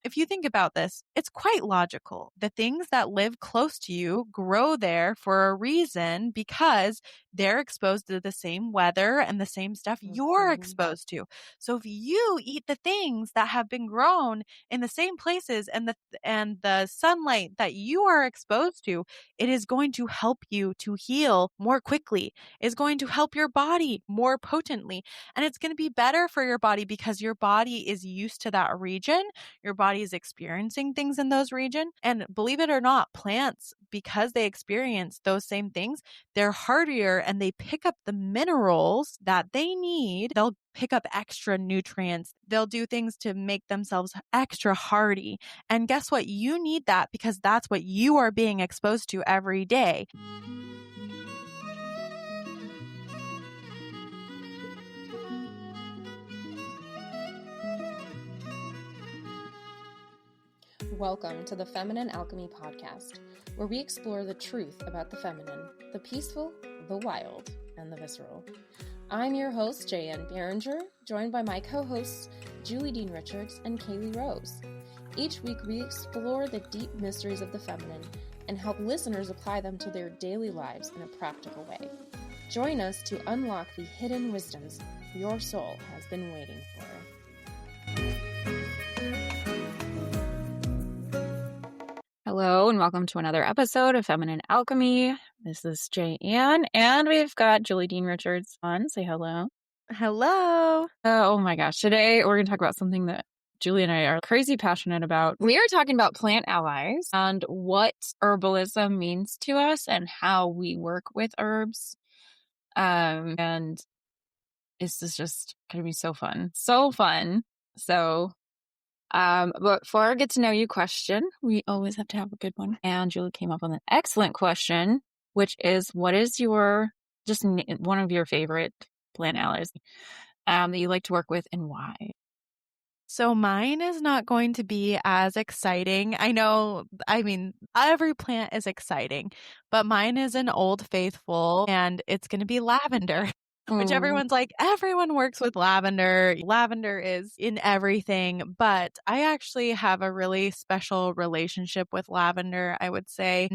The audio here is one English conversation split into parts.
if you think about this, it's quite logical. The things that live close to you grow there for a reason because they're exposed to the same weather and the same stuff you're exposed to. So if you eat the things that have been grown in the same places and the sunlight that you are exposed to, it is going to help you to heal more quickly. It's going to help your body more potently. And it's going to be better for your body because your body is used to that region. Your body is experiencing things in those regions. And believe it or not, plants, because they experience those same things, they're hardier and they pick up the minerals that they need. They'll pick up extra nutrients. They'll do things to make themselves extra hardy. And guess what? You need that because that's what you are being exposed to every day. Welcome to the Feminine Alchemy podcast, where we explore the truth about the feminine, the peaceful, the wild, and the visceral. I'm your host, Jaye Beringer, joined by my co-hosts, Julie Dean Richards and Kaylee Rose. Each week, we explore the deep mysteries of the feminine and help listeners apply them to their daily lives in a practical way. Join us to unlock the hidden wisdoms your soul has been waiting for. Hello, and welcome to another episode of Feminine Alchemy. This is Jaye, and we've got Julie Dean Richards on. Say hello. Hello. Oh my gosh. Today, we're going to talk about something that Julie and I are crazy passionate about. We are talking about plant allies and what herbalism means to us and how we work with herbs. And this is just going to be so fun. So fun. But for our get to know you question, we always have to have a good one. And Julie came up with an excellent question, which is, what is one of your favorite plant allies that you like to work with and why? So mine is not going to be as exciting. Every plant is exciting, but mine is an old faithful and it's going to be lavender. Which everyone's like, everyone works with lavender. Lavender is in everything, but I actually have a really special relationship with lavender. I would say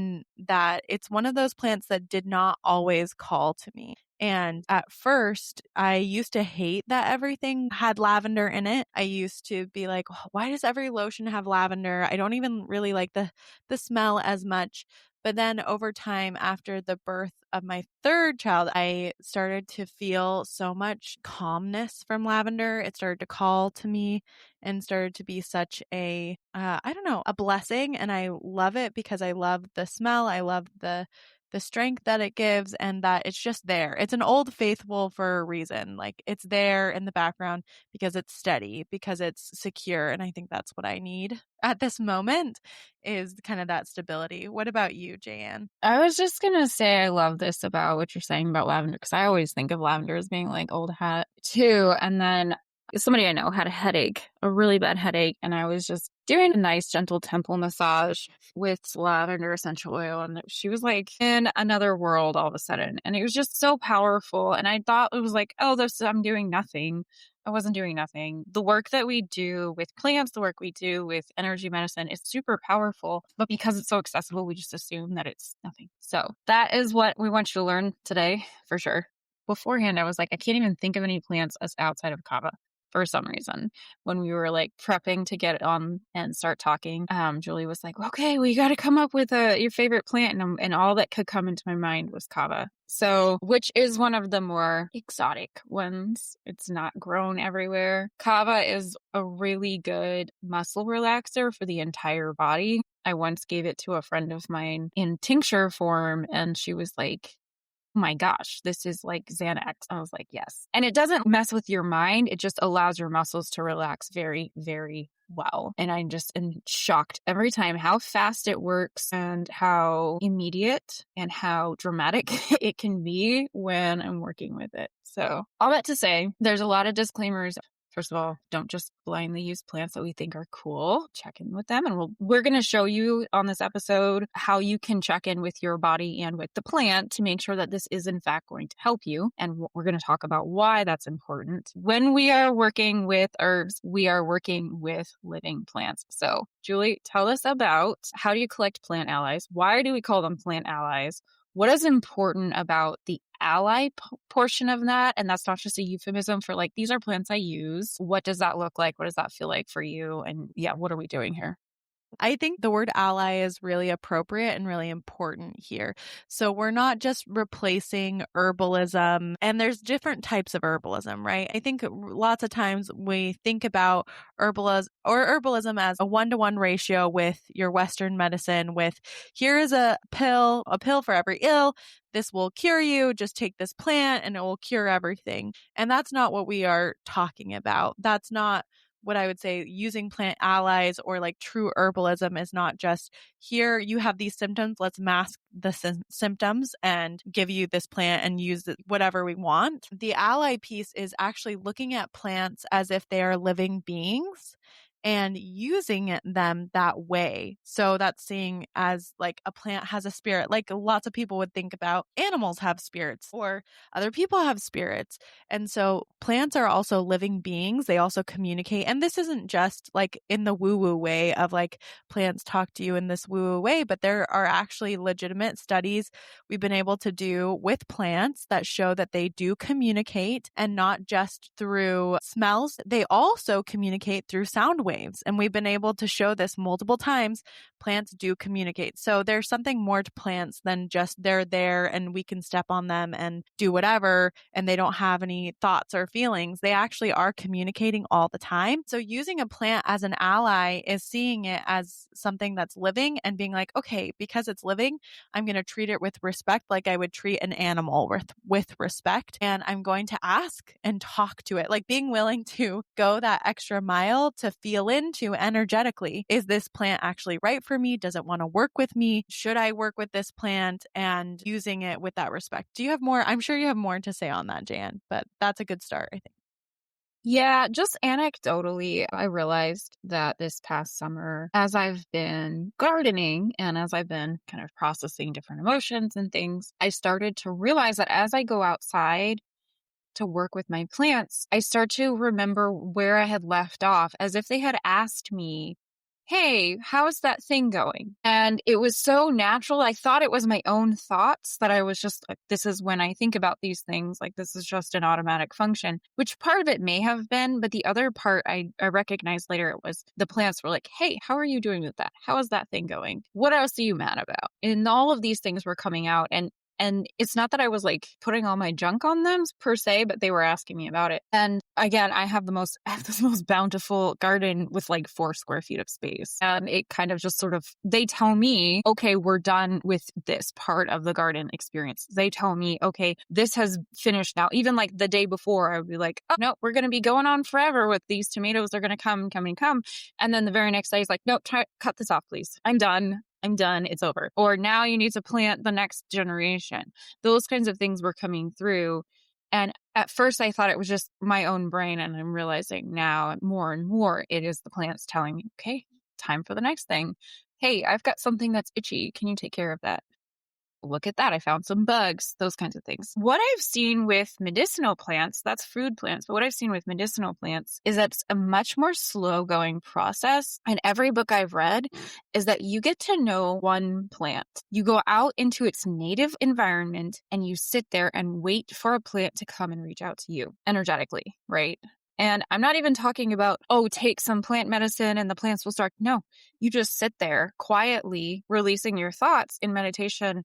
that it's one of those plants that did not always call to me. And at first, I used to hate that everything had lavender in it. I used to be like, why does every lotion have lavender? I don't even really like the smell as much. But then over time, after the birth of my third child, I started to feel so much calmness from lavender. It started to call to me and started to be such a blessing. And I love it because I love the smell. I love the strength that it gives and that it's just there. It's an old faithful for a reason. Like it's there in the background because it's steady, because it's secure. And I think that's what I need at this moment is kind of that stability. What about you, Jaye? I was just going to say I love this about what you're saying about lavender because I always think of lavender as being like old hat too. And then somebody I know had a headache, a really bad headache, and I was just doing a nice gentle temple massage with lavender essential oil, and she was like in another world all of a sudden, and it was just so powerful. And I thought it was like, I'm doing nothing. I wasn't doing nothing. The work that we do with plants, the work we do with energy medicine is super powerful, but because it's so accessible, we just assume that it's nothing. So that is what we want you to learn today for sure. Beforehand, I was like, I can't even think of any plants as outside of kava. For some reason, when we were like prepping to get on and start talking, Julie was like, okay, well, you got to come up with your favorite plant. And all that could come into my mind was kava. So, which is one of the more exotic ones. It's not grown everywhere. Kava is a really good muscle relaxer for the entire body. I once gave it to a friend of mine in tincture form, and she was like, oh my gosh, this is like Xanax. I was like, yes. And it doesn't mess with your mind. It just allows your muscles to relax very, very well. And I just am shocked every time how fast it works and how immediate and how dramatic it can be when I'm working with it. So all that to say, there's a lot of disclaimers First of all, don't just blindly use plants that we think are cool. Check in with them. And we're going to show you on this episode how you can check in with your body and with the plant to make sure that this is in fact going to help you. And we're going to talk about why that's important. When we are working with herbs, we are working with living plants. So Julie, tell us about how do you collect plant allies? Why do we call them plant allies? What is important about the ally portion of that? And that's not just a euphemism for like, these are plants I use. What does that look like? What does that feel like for you? And yeah, what are we doing here? I think the word ally is really appropriate and really important here. So we're not just replacing herbalism, and there's different types of herbalism, right? I think lots of times we think about herbalism as a 1-to-1 ratio with your Western medicine with here is a pill for every ill. This will cure you. Just take this plant and it will cure everything. And that's not what we are talking about. That's not what I would say using plant allies or like true herbalism is not just here you have these symptoms, let's mask the symptoms and give you this plant and use whatever we want. The ally piece is actually looking at plants as if they are living beings and using them that way. So that's seeing as like a plant has a spirit, like lots of people would think about animals have spirits or other people have spirits. And so plants are also living beings. They also communicate. And this isn't just like in the woo-woo way of like plants talk to you in this woo-woo way, but there are actually legitimate studies we've been able to do with plants that show that they do communicate, and not just through smells. They also communicate through sound waves. And we've been able to show this multiple times. Plants do communicate. So there's something more to plants than just they're there and we can step on them and do whatever and they don't have any thoughts or feelings. They actually are communicating all the time. So using a plant as an ally is seeing it as something that's living and being like, okay, because it's living, I'm going to treat it with respect like I would treat an animal with respect. And I'm going to ask and talk to it, like being willing to go that extra mile to feel into energetically. Is this plant actually right for me? Does it want to work with me? Should I work with this plant? And using it with that respect. Do you have more? I'm sure you have more to say on that, Jan, but that's a good start, I think. Yeah, just anecdotally, I realized that this past summer, as I've been gardening and as I've been kind of processing different emotions and things, I started to realize that as I go outside to work with my plants, I start to remember where I had left off as if they had asked me, hey, how's that thing going? And it was so natural. I thought it was my own thoughts that I was just like, this is when I think about these things, like this is just an automatic function, which part of it may have been, but the other part I recognized later it was the plants were like, hey, how are you doing with that? How is that thing going? What else are you mad about? And all of these things were coming out. And it's not that I was like putting all my junk on them per se, but they were asking me about it. And again, I have this most bountiful garden with like 4 square feet of space. And it kind of just sort of, they tell me, okay, we're done with this part of the garden experience. They tell me, okay, this has finished now. Even like the day before, I would be like, oh, no, we're going to be going on forever with these tomatoes. They're going to come. And then the very next day, he's like, no, cut this off, please. I'm done. It's over. Or now you need to plant the next generation. Those kinds of things were coming through. And at first I thought it was just my own brain. And I'm realizing now more and more it is the plants telling me, okay, time for the next thing. Hey, I've got something that's itchy. Can you take care of that? Look at that. I found some bugs, those kinds of things. What I've seen with medicinal plants, that's food plants, but what I've seen with medicinal plants is that it's a much more slow going process. And every book I've read is that you get to know one plant. You go out into its native environment and you sit there and wait for a plant to come and reach out to you energetically, right? And I'm not even talking about, oh, take some plant medicine and the plants will start. No, you just sit there quietly releasing your thoughts in meditation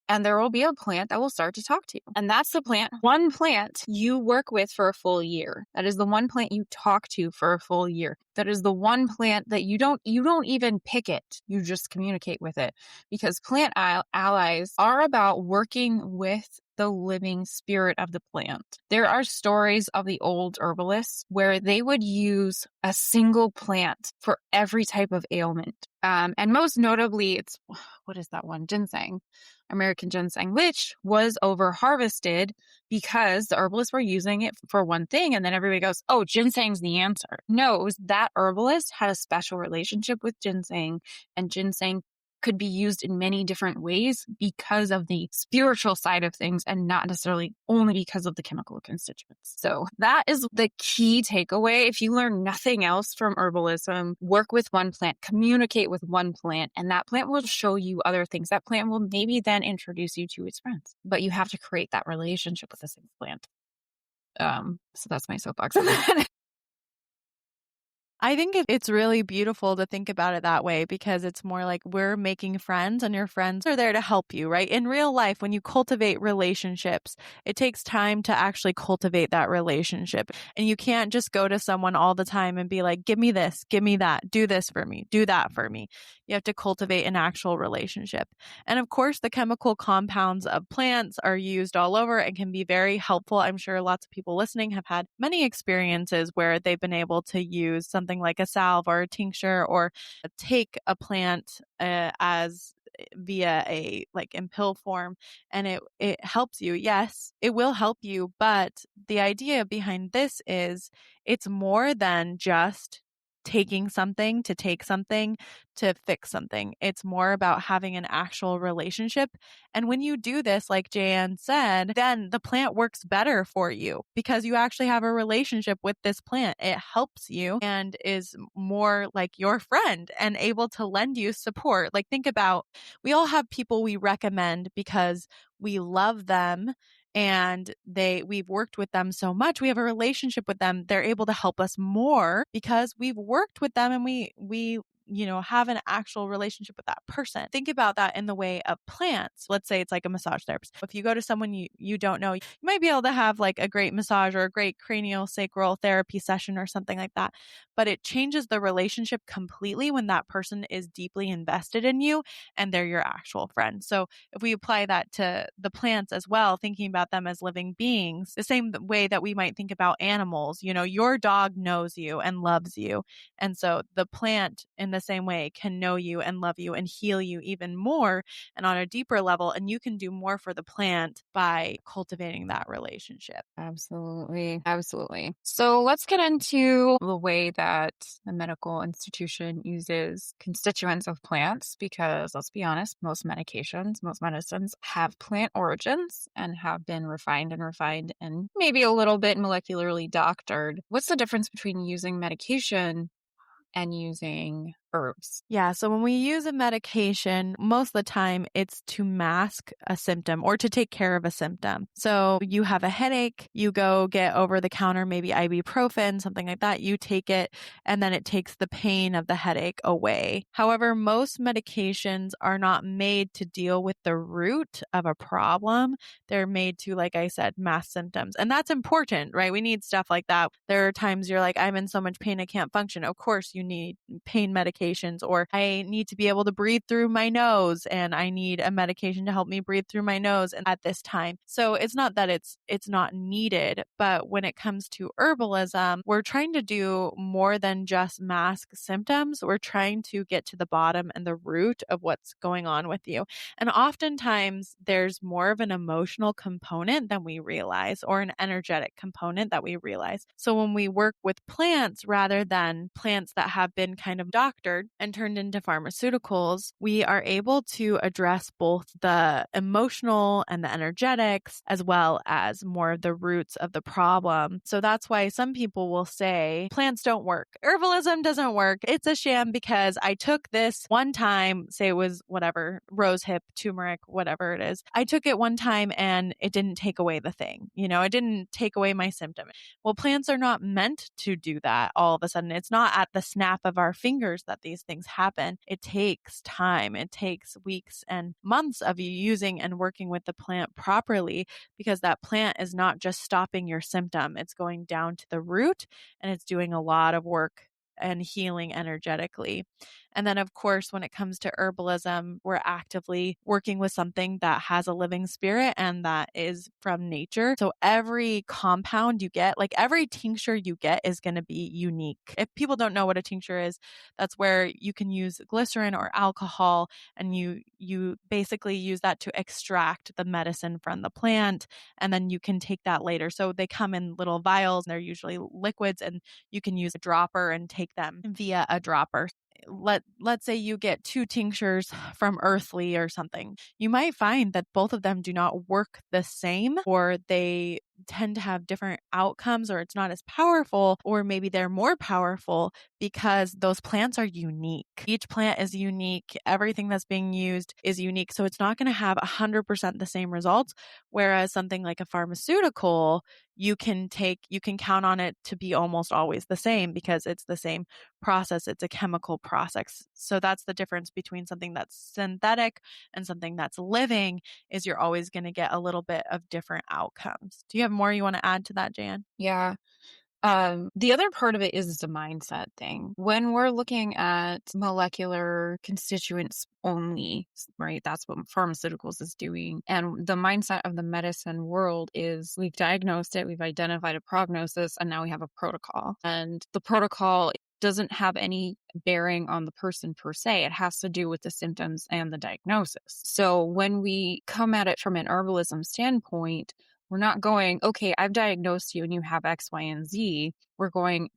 and there will be a plant that will start to talk to you. And that's the plant, one plant you work with for a full year. That is the one plant you talk to for a full year. That is the one plant that you don't even pick it. You just communicate with it, because plant allies are about working with the living spirit of the plant. There are stories of the old herbalists where they would use a single plant for every type of ailment. And most notably, it's, what is that one? Ginseng, American ginseng, which was over harvested because the herbalists were using it for one thing. And then everybody goes, oh, ginseng's the answer. No, it was that herbalist had a special relationship with ginseng, and ginseng could be used in many different ways because of the spiritual side of things and not necessarily only because of the chemical constituents. So that is the key takeaway. If you learn nothing else from herbalism, work with one plant, communicate with one plant, and that plant will show you other things. That plant will maybe then introduce you to its friends, but you have to create that relationship with the same plant. So that's my soapbox on that. I think it's really beautiful to think about it that way, because it's more like we're making friends and your friends are there to help you, right? In real life, when you cultivate relationships, it takes time to actually cultivate that relationship. And you can't just go to someone all the time and be like, give me this, give me that, do this for me, do that for me. You have to cultivate an actual relationship. And of course, the chemical compounds of plants are used all over and can be very helpful. I'm sure lots of people listening have had many experiences where they've been able to use something like a salve or a tincture, or take a plant as via a like in pill form, and it helps you. Yes, it will help you, but the idea behind this is it's more than just taking something to take something to fix something. It's more about having an actual relationship. And when you do this, like Jaye said, then the plant works better for you because you actually have a relationship with this plant. It helps you and is more like your friend and able to lend you support. Like, think about, we all have people we recommend because we love them and we've worked with them so much. We have a relationship with them. They're able to help us more because we've worked with them and we have an actual relationship with that person. Think about that in the way of plants. Let's say it's like a massage therapist. If you go to someone you don't know, you might be able to have like a great massage or a great cranial sacral therapy session or something like that. But it changes the relationship completely when that person is deeply invested in you and they're your actual friend. So if we apply that to the plants as well, thinking about them as living beings, the same way that we might think about animals, your dog knows you and loves you. And so the plant in the same way can know you and love you and heal you even more and on a deeper level. And you can do more for the plant by cultivating that relationship. Absolutely. Absolutely. So let's get into the way that a medical institution uses constituents of plants, because let's be honest, most medications, most medicines have plant origins and have been refined and maybe a little bit molecularly doctored. What's the difference between using medication and using herbs? Yeah. So when we use a medication, most of the time it's to mask a symptom or to take care of a symptom. So you have a headache, you go get over the counter, maybe ibuprofen, something like that. You take it and then it takes the pain of the headache away. However, most medications are not made to deal with the root of a problem. They're made to, like I said, mask symptoms. And that's important, right? We need stuff like that. There are times you're like, I'm in so much pain, I can't function. Of course, you need pain medications, or I need to be able to breathe through my nose and I need a medication to help me breathe through my nose and at this time. So it's not that it's not needed, but when it comes to herbalism, we're trying to do more than just mask symptoms. We're trying to get to the bottom and the root of what's going on with you. And oftentimes there's more of an emotional component than we realize, or an energetic component that we realize. So when we work with plants rather than plants that have been kind of doctored and turned into pharmaceuticals, we are able to address both the emotional and the energetics, as well as more of the roots of the problem. So that's why some people will say plants don't work. Herbalism doesn't work. It's a sham because I took this one time, say it was whatever, rosehip, turmeric, whatever it is. I took it one time and it didn't take away the thing. It didn't take away my symptom. Well, plants are not meant to do that all of a sudden. It's not at the snap of our fingers that these things happen. It takes time. It takes weeks and months of you using and working with the plant properly, because that plant is not just stopping your symptom. It's going down to the root and it's doing a lot of work and healing energetically. And then, of course, when it comes to herbalism, we're actively working with something that has a living spirit and that is from nature. So every compound you get, like every tincture you get, is going to be unique. If people don't know what a tincture is, that's where you can use glycerin or alcohol, and you basically use that to extract the medicine from the plant, and then you can take that later. So they come in little vials, and they're usually liquids, and you can use a dropper and take them via a dropper. Let's say you get 2 tinctures from Earthly or something. You might find that both of them do not work the same, or they tend to have different outcomes, or it's not as powerful, or maybe they're more powerful because those plants are unique. Each plant is unique. Everything that's being used is unique. So it's not going to have 100% the same results. Whereas something like a pharmaceutical, you can count on it to be almost always the same because it's the same process. It's a chemical process. So that's the difference between something that's synthetic and something that's living, is you're always going to get a little bit of different outcomes. Do you have more you want to add to that, Jan? Yeah. The other part of it is the mindset thing. When we're looking at molecular constituents only, right? That's what pharmaceuticals is doing. And the mindset of the medicine world is we've diagnosed it, we've identified a prognosis, and now we have a protocol. And the protocol doesn't have any bearing on the person per se. It has to do with the symptoms and the diagnosis. So when we come at it from an herbalism standpoint, we're not going, okay, I've diagnosed you and you have X, Y, and Z. We're going,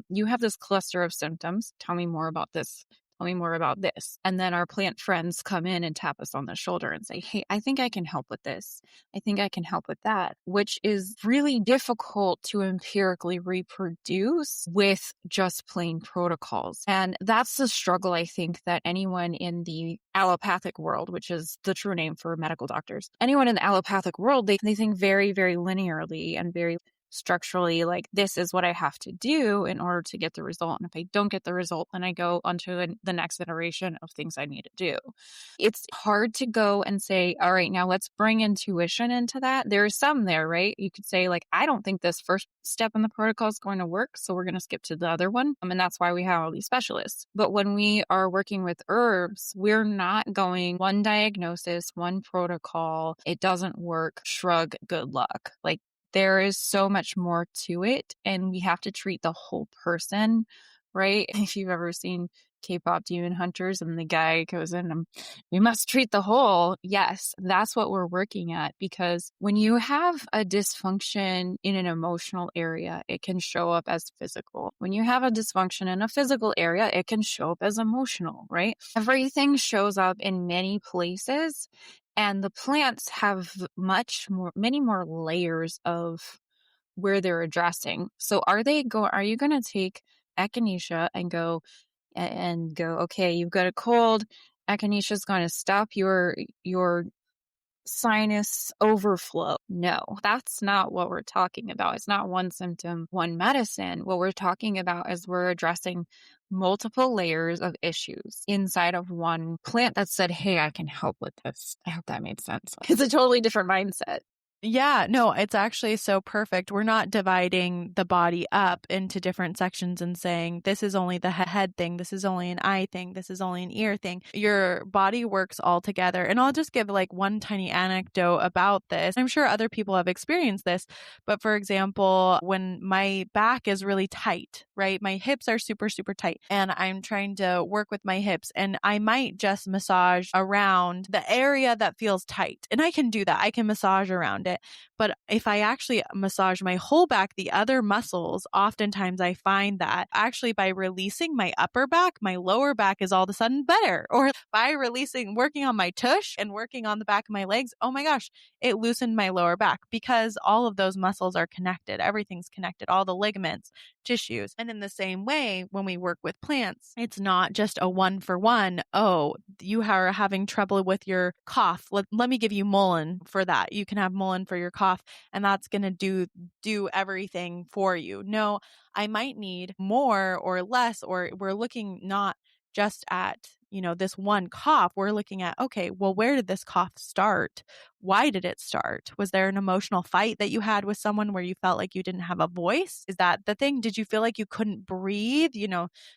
you have this cluster of symptoms. Tell me more about this. Tell me more about this. And then our plant friends come in and tap us on the shoulder and say, hey, I think I can help with this. I think I can help with that, which is really difficult to empirically reproduce with just plain protocols. And that's the struggle, I think, that anyone in the allopathic world, which is the true name for medical doctors, anyone in the allopathic world, they think very, very linearly and very structurally, like, this is what I have to do in order to get the result. And if I don't get the result, then I go on to the next iteration of things I need to do. It's hard to go and say, all right, now let's bring intuition into that. There's some there, right? You could say, like, I don't think this first step in the protocol is going to work, so we're going to skip to the other one. And that's why we have all these specialists. But when we are working with herbs, we're not going one diagnosis, one protocol, it doesn't work, shrug, good luck. Like, there is so much more to it, and we have to treat the whole person, right? If you've ever seen K-pop Demon Hunters and the guy goes in and we must treat the whole. Yes, that's what we're working at, because when you have a dysfunction in an emotional area, it can show up as physical. When you have a dysfunction in a physical area, it can show up as emotional, right? Everything shows up in many places. And the plants have many more layers of where they're addressing. So are you going to take echinacea and go, okay, you've got a cold. Echinacea is going to stop your sinus overflow. No, that's not what we're talking about. It's not one symptom, one medicine. What we're talking about is we're addressing multiple layers of issues inside of one plant that said, hey, I can help with this. I hope that made sense. It's a totally different mindset. Yeah, no, it's actually so perfect. We're not dividing the body up into different sections and saying, this is only the head thing, this is only an eye thing, this is only an ear thing. Your body works all together. And I'll just give like one tiny anecdote about this. I'm sure other people have experienced this, but for example, when my back is really tight, right? My hips are super, super tight, and I'm trying to work with my hips, and I might just massage around the area that feels tight. And I can do that. I can massage around it. But if I actually massage my whole back, the other muscles, oftentimes I find that actually by releasing my upper back, my lower back is all of a sudden better. Or by working on my tush and working on the back of my legs, oh my gosh, it loosened my lower back, because all of those muscles are connected. Everything's connected, all the ligaments, tissues. And in the same way, when we work with plants, it's not just a one for one. Oh, you are having trouble with your cough. Let me give you mullein for that. You can have mullein for your cough, and that's going to do everything for you. No, I might need more or less, or we're looking not just at this one cough, we're looking at, okay, well, where did this cough start? Why did it start? Was there an emotional fight that you had with someone where you felt like you didn't have a voice? Is that the thing? Did you feel like you couldn't breathe?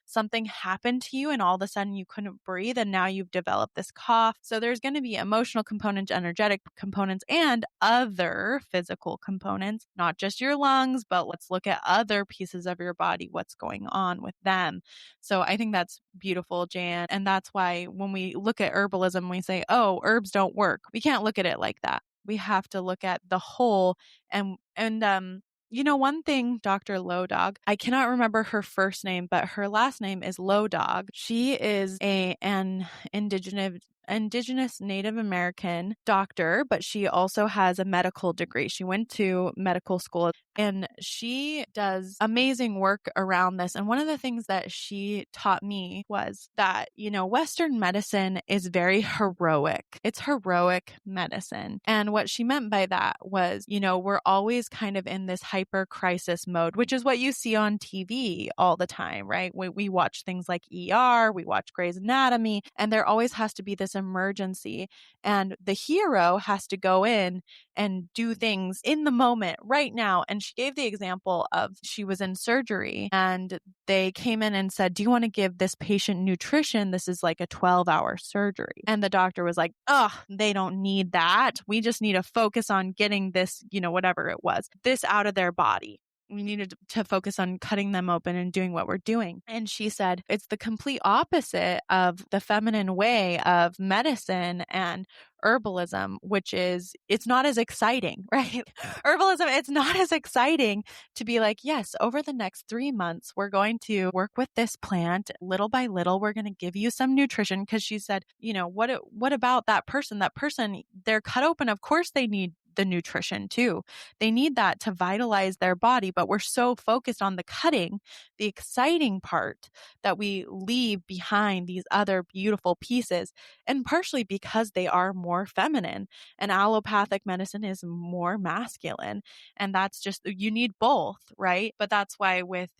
Something happened to you and all of a sudden you couldn't breathe and now you've developed this cough. So there's going to be emotional components, energetic components, and other physical components, not just your lungs, but let's look at other pieces of your body, what's going on with them. So I think that's beautiful, Jan. And that's why when we look at herbalism, we say, oh, herbs don't work. We can't look at it like that. We have to look at the whole one thing, Dr. Low Dog, I cannot remember her first name, but her last name is Low Dog. She is an indigenous Native American doctor, but she also has a medical degree. She went to medical school and she does amazing work around this. And one of the things that she taught me was that, Western medicine is very heroic. It's heroic medicine. And what she meant by that was, we're always kind of in this hyper crisis mode, which is what you see on TV all the time, right? We watch things like ER, we watch Grey's Anatomy, and there always has to be this emergency. And the hero has to go in and do things in the moment right now. And she gave the example of she was in surgery and they came in and said, do you want to give this patient nutrition? This is like a 12-hour surgery. And the doctor was like, oh, they don't need that. We just need to focus on getting this, whatever it was, this out of their body. We needed to focus on cutting them open and doing what we're doing. And she said, it's the complete opposite of the feminine way of medicine and herbalism, which is, it's not as exciting, right? Herbalism, it's not as exciting to be like, yes, over the next 3 months, we're going to work with this plant little by little. We're going to give you some nutrition. Cause she said, what about that person? That person, they're cut open. Of course they need the nutrition too. They need that to vitalize their body, but we're so focused on the cutting, the exciting part, that we leave behind these other beautiful pieces. And partially because they are more feminine and allopathic medicine is more masculine. And that's just, you need both, right? But that's why with,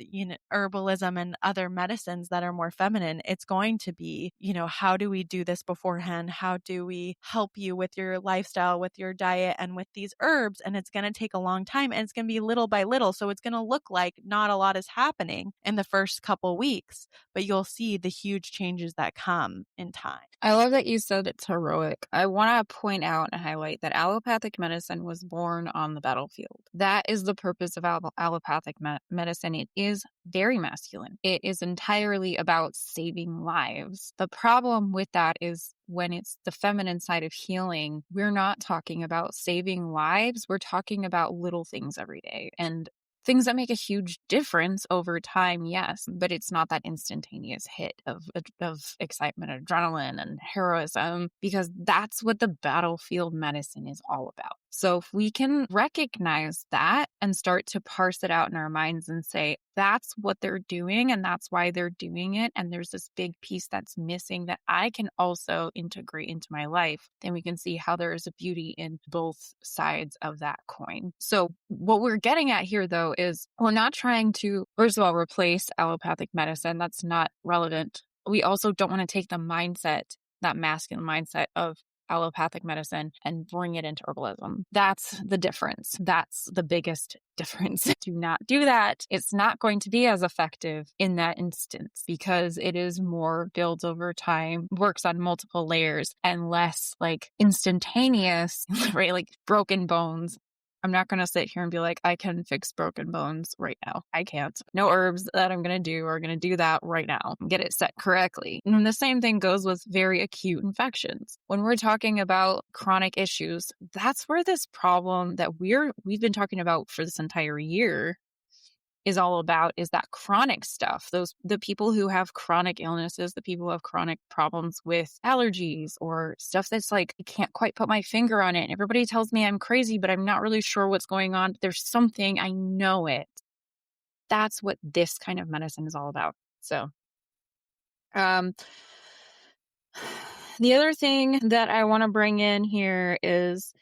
herbalism and other medicines that are more feminine, it's going to be, how do we do this beforehand? How do we help you with your lifestyle, with your diet, and with these herbs? And it's going to take a long time and it's going to be little by little. So it's going to look like not a lot is happening in the first couple weeks, but you'll see the huge changes that come in time. I love that you said it's heroic. I want to point out and highlight that allopathic medicine was born on the battlefield. That is the purpose of allopathic medicine. It is very masculine. It is entirely about saving lives. The problem with that is when it's the feminine side of healing, we're not talking about saving lives. We're talking about little things every day. And things that make a huge difference over time, yes, but it's not that instantaneous hit of excitement, adrenaline, and heroism, because that's what the battlefield medicine is all about. So if we can recognize that and start to parse it out in our minds and say, that's what they're doing and that's why they're doing it, and there's this big piece that's missing that I can also integrate into my life, then we can see how there is a beauty in both sides of that coin. So what we're getting at here, though, is we're not trying to, first of all, replace allopathic medicine. That's not relevant. We also don't want to take the mindset, that masculine mindset of allopathic medicine, and bring it into herbalism. That's the difference. That's the biggest difference. Do not do that. It's not going to be as effective in that instance because it is more builds over time, works on multiple layers, and less like instantaneous, right? Like broken bones. I'm not going to sit here and be like, I can fix broken bones right now. I can't. No herbs that I'm going to do are going to do that right now and get it set correctly. And the same thing goes with very acute infections. When we're talking about chronic issues, that's where this problem that we've been talking about for this entire year is all about, is that chronic stuff. The people who have chronic illnesses, the people who have chronic problems with allergies or stuff that's like, I can't quite put my finger on it. Everybody tells me I'm crazy, but I'm not really sure what's going on. There's something, I know it. That's what this kind of medicine is all about. So, the other thing that I want to bring in here is,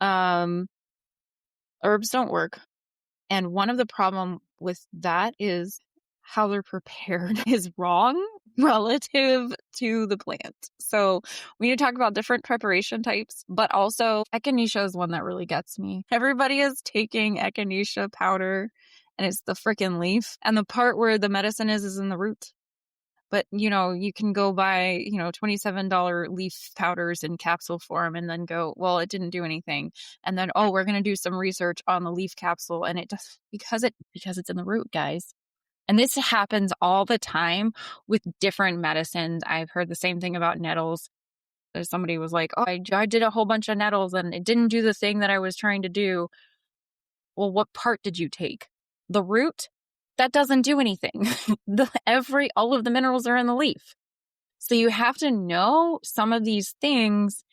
herbs don't work. And one of the problem with that is how they're prepared is wrong. relative to the plant. So we need to talk about different preparation types, but also echinacea is one that really gets me. Everybody is taking echinacea powder and it's the freaking leaf. And the part where the medicine is in the root. But, you can go buy, $27 leaf powders in capsule form and then go, well, it didn't do anything. And then, oh, we're going to do some research on the leaf capsule. And it does because it's in the root, guys. And this happens all the time with different medicines. I've heard the same thing about nettles. There's somebody was like, oh, I did a whole bunch of nettles and it didn't do the thing that I was trying to do. Well, what part did you take? The root? That doesn't do anything. All of the minerals are in the leaf. So you have to know some of these things,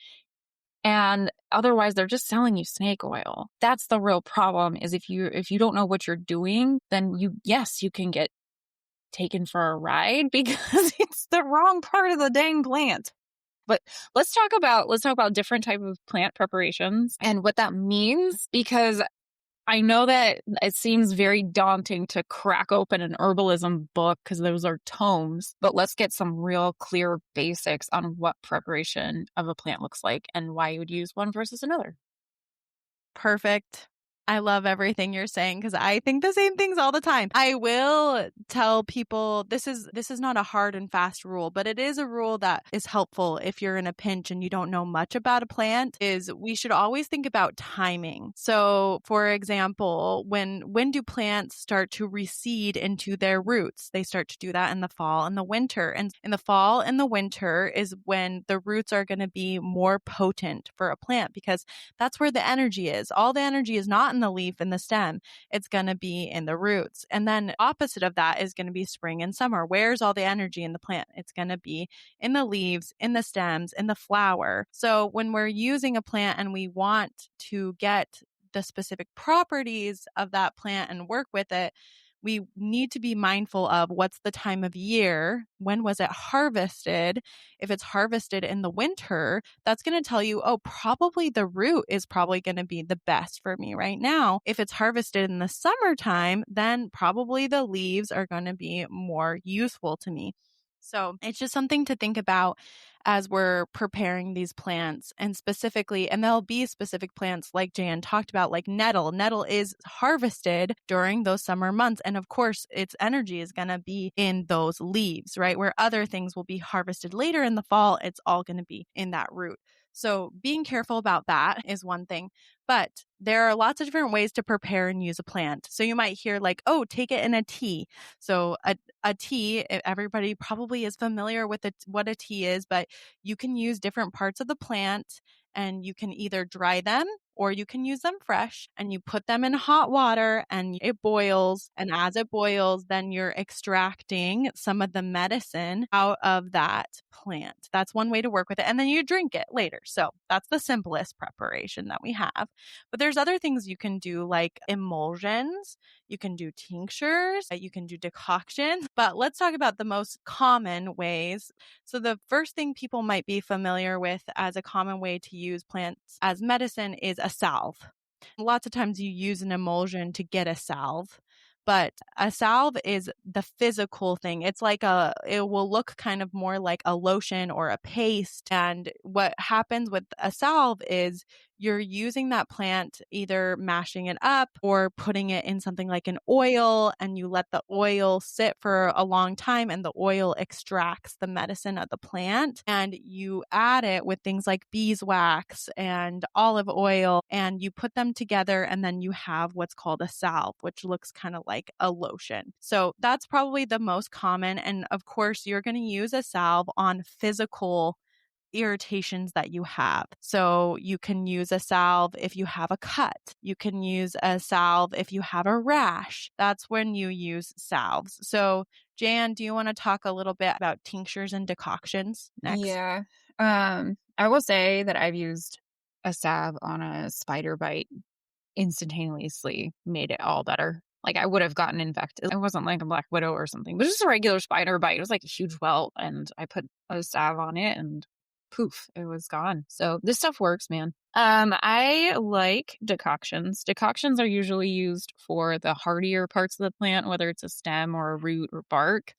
and otherwise they're just selling you snake oil. That's the real problem, is if you don't know what you're doing, then you can get taken for a ride because it's the wrong part of the dang plant. But let's talk about different type of plant preparations and what that means, because I know that it seems very daunting to crack open an herbalism book because those are tomes, but let's get some real clear basics on what preparation of a plant looks like and why you would use one versus another. Perfect. I love everything you're saying because I think the same things all the time. I will tell people this is not a hard and fast rule, but it is a rule that is helpful if you're in a pinch and you don't know much about a plant, is we should always think about timing. So, for example, when do plants start to reseed into their roots? They start to do that in the fall and the winter. And in the fall and the winter is when the roots are going to be more potent for a plant, because that's where the energy is. All the energy is not in the leaf and the stem. It's going to be in the roots. And then opposite of that is going to be spring and summer. Where's all the energy in the plant? It's going to be in the leaves, in the stems, in the flower. So when we're using a plant and we want to get the specific properties of that plant and work with it, we need to be mindful of what's the time of year, when was it harvested. If it's harvested in the winter, that's going to tell you, oh, probably the root is probably going to be the best for me right now. If it's harvested in the summertime, then probably the leaves are going to be more useful to me. So it's just something to think about as we're preparing these plants, and specifically, and there'll be specific plants like Jan talked about, like nettle. Nettle is harvested during those summer months. And of course, its energy is going to be in those leaves, right? Where other things will be harvested later in the fall, it's all going to be in that root. So being careful about that is one thing. But there are lots of different ways to prepare and use a plant. So you might hear like, oh, take it in a tea. So a tea, everybody probably is familiar with what a tea is, but you can use different parts of the plant and you can either dry them or you can use them fresh, and you put them in hot water and it boils. And as it boils, then you're extracting some of the medicine out of that plant. That's one way to work with it. And then you drink it later. So that's the simplest preparation that we have. But there's other things you can do, like emulsions. You can do tinctures, you can do decoctions. But let's talk about the most common ways. So the first thing people might be familiar with as a common way to use plants as medicine is a salve. Lots of times you use an emulsion to get a salve, but a salve is the physical thing. It's like it will look kind of more like a lotion or a paste. And what happens with a salve is you're using that plant, either mashing it up or putting it in something like an oil, and you let the oil sit for a long time and the oil extracts the medicine of the plant, and you add it with things like beeswax and olive oil, and you put them together, and then you have what's called a salve, which looks kind of like a lotion. So that's probably the most common. And of course, you're going to use a salve on physical irritations that you have. So you can use a salve if you have a cut. You can use a salve if you have a rash. That's when you use salves. So Jan, do you want to talk a little bit about tinctures and decoctions next? Yeah. I will say that I've used a salve on a spider bite, instantaneously made it all better. Like I would have gotten infected. It wasn't like a black widow or something, but just a regular spider bite. It was like a huge welt, and I put a salve on it and poof, it was gone. So this stuff works, man. I like decoctions. Decoctions are usually used for the hardier parts of the plant, whether it's a stem or a root or bark.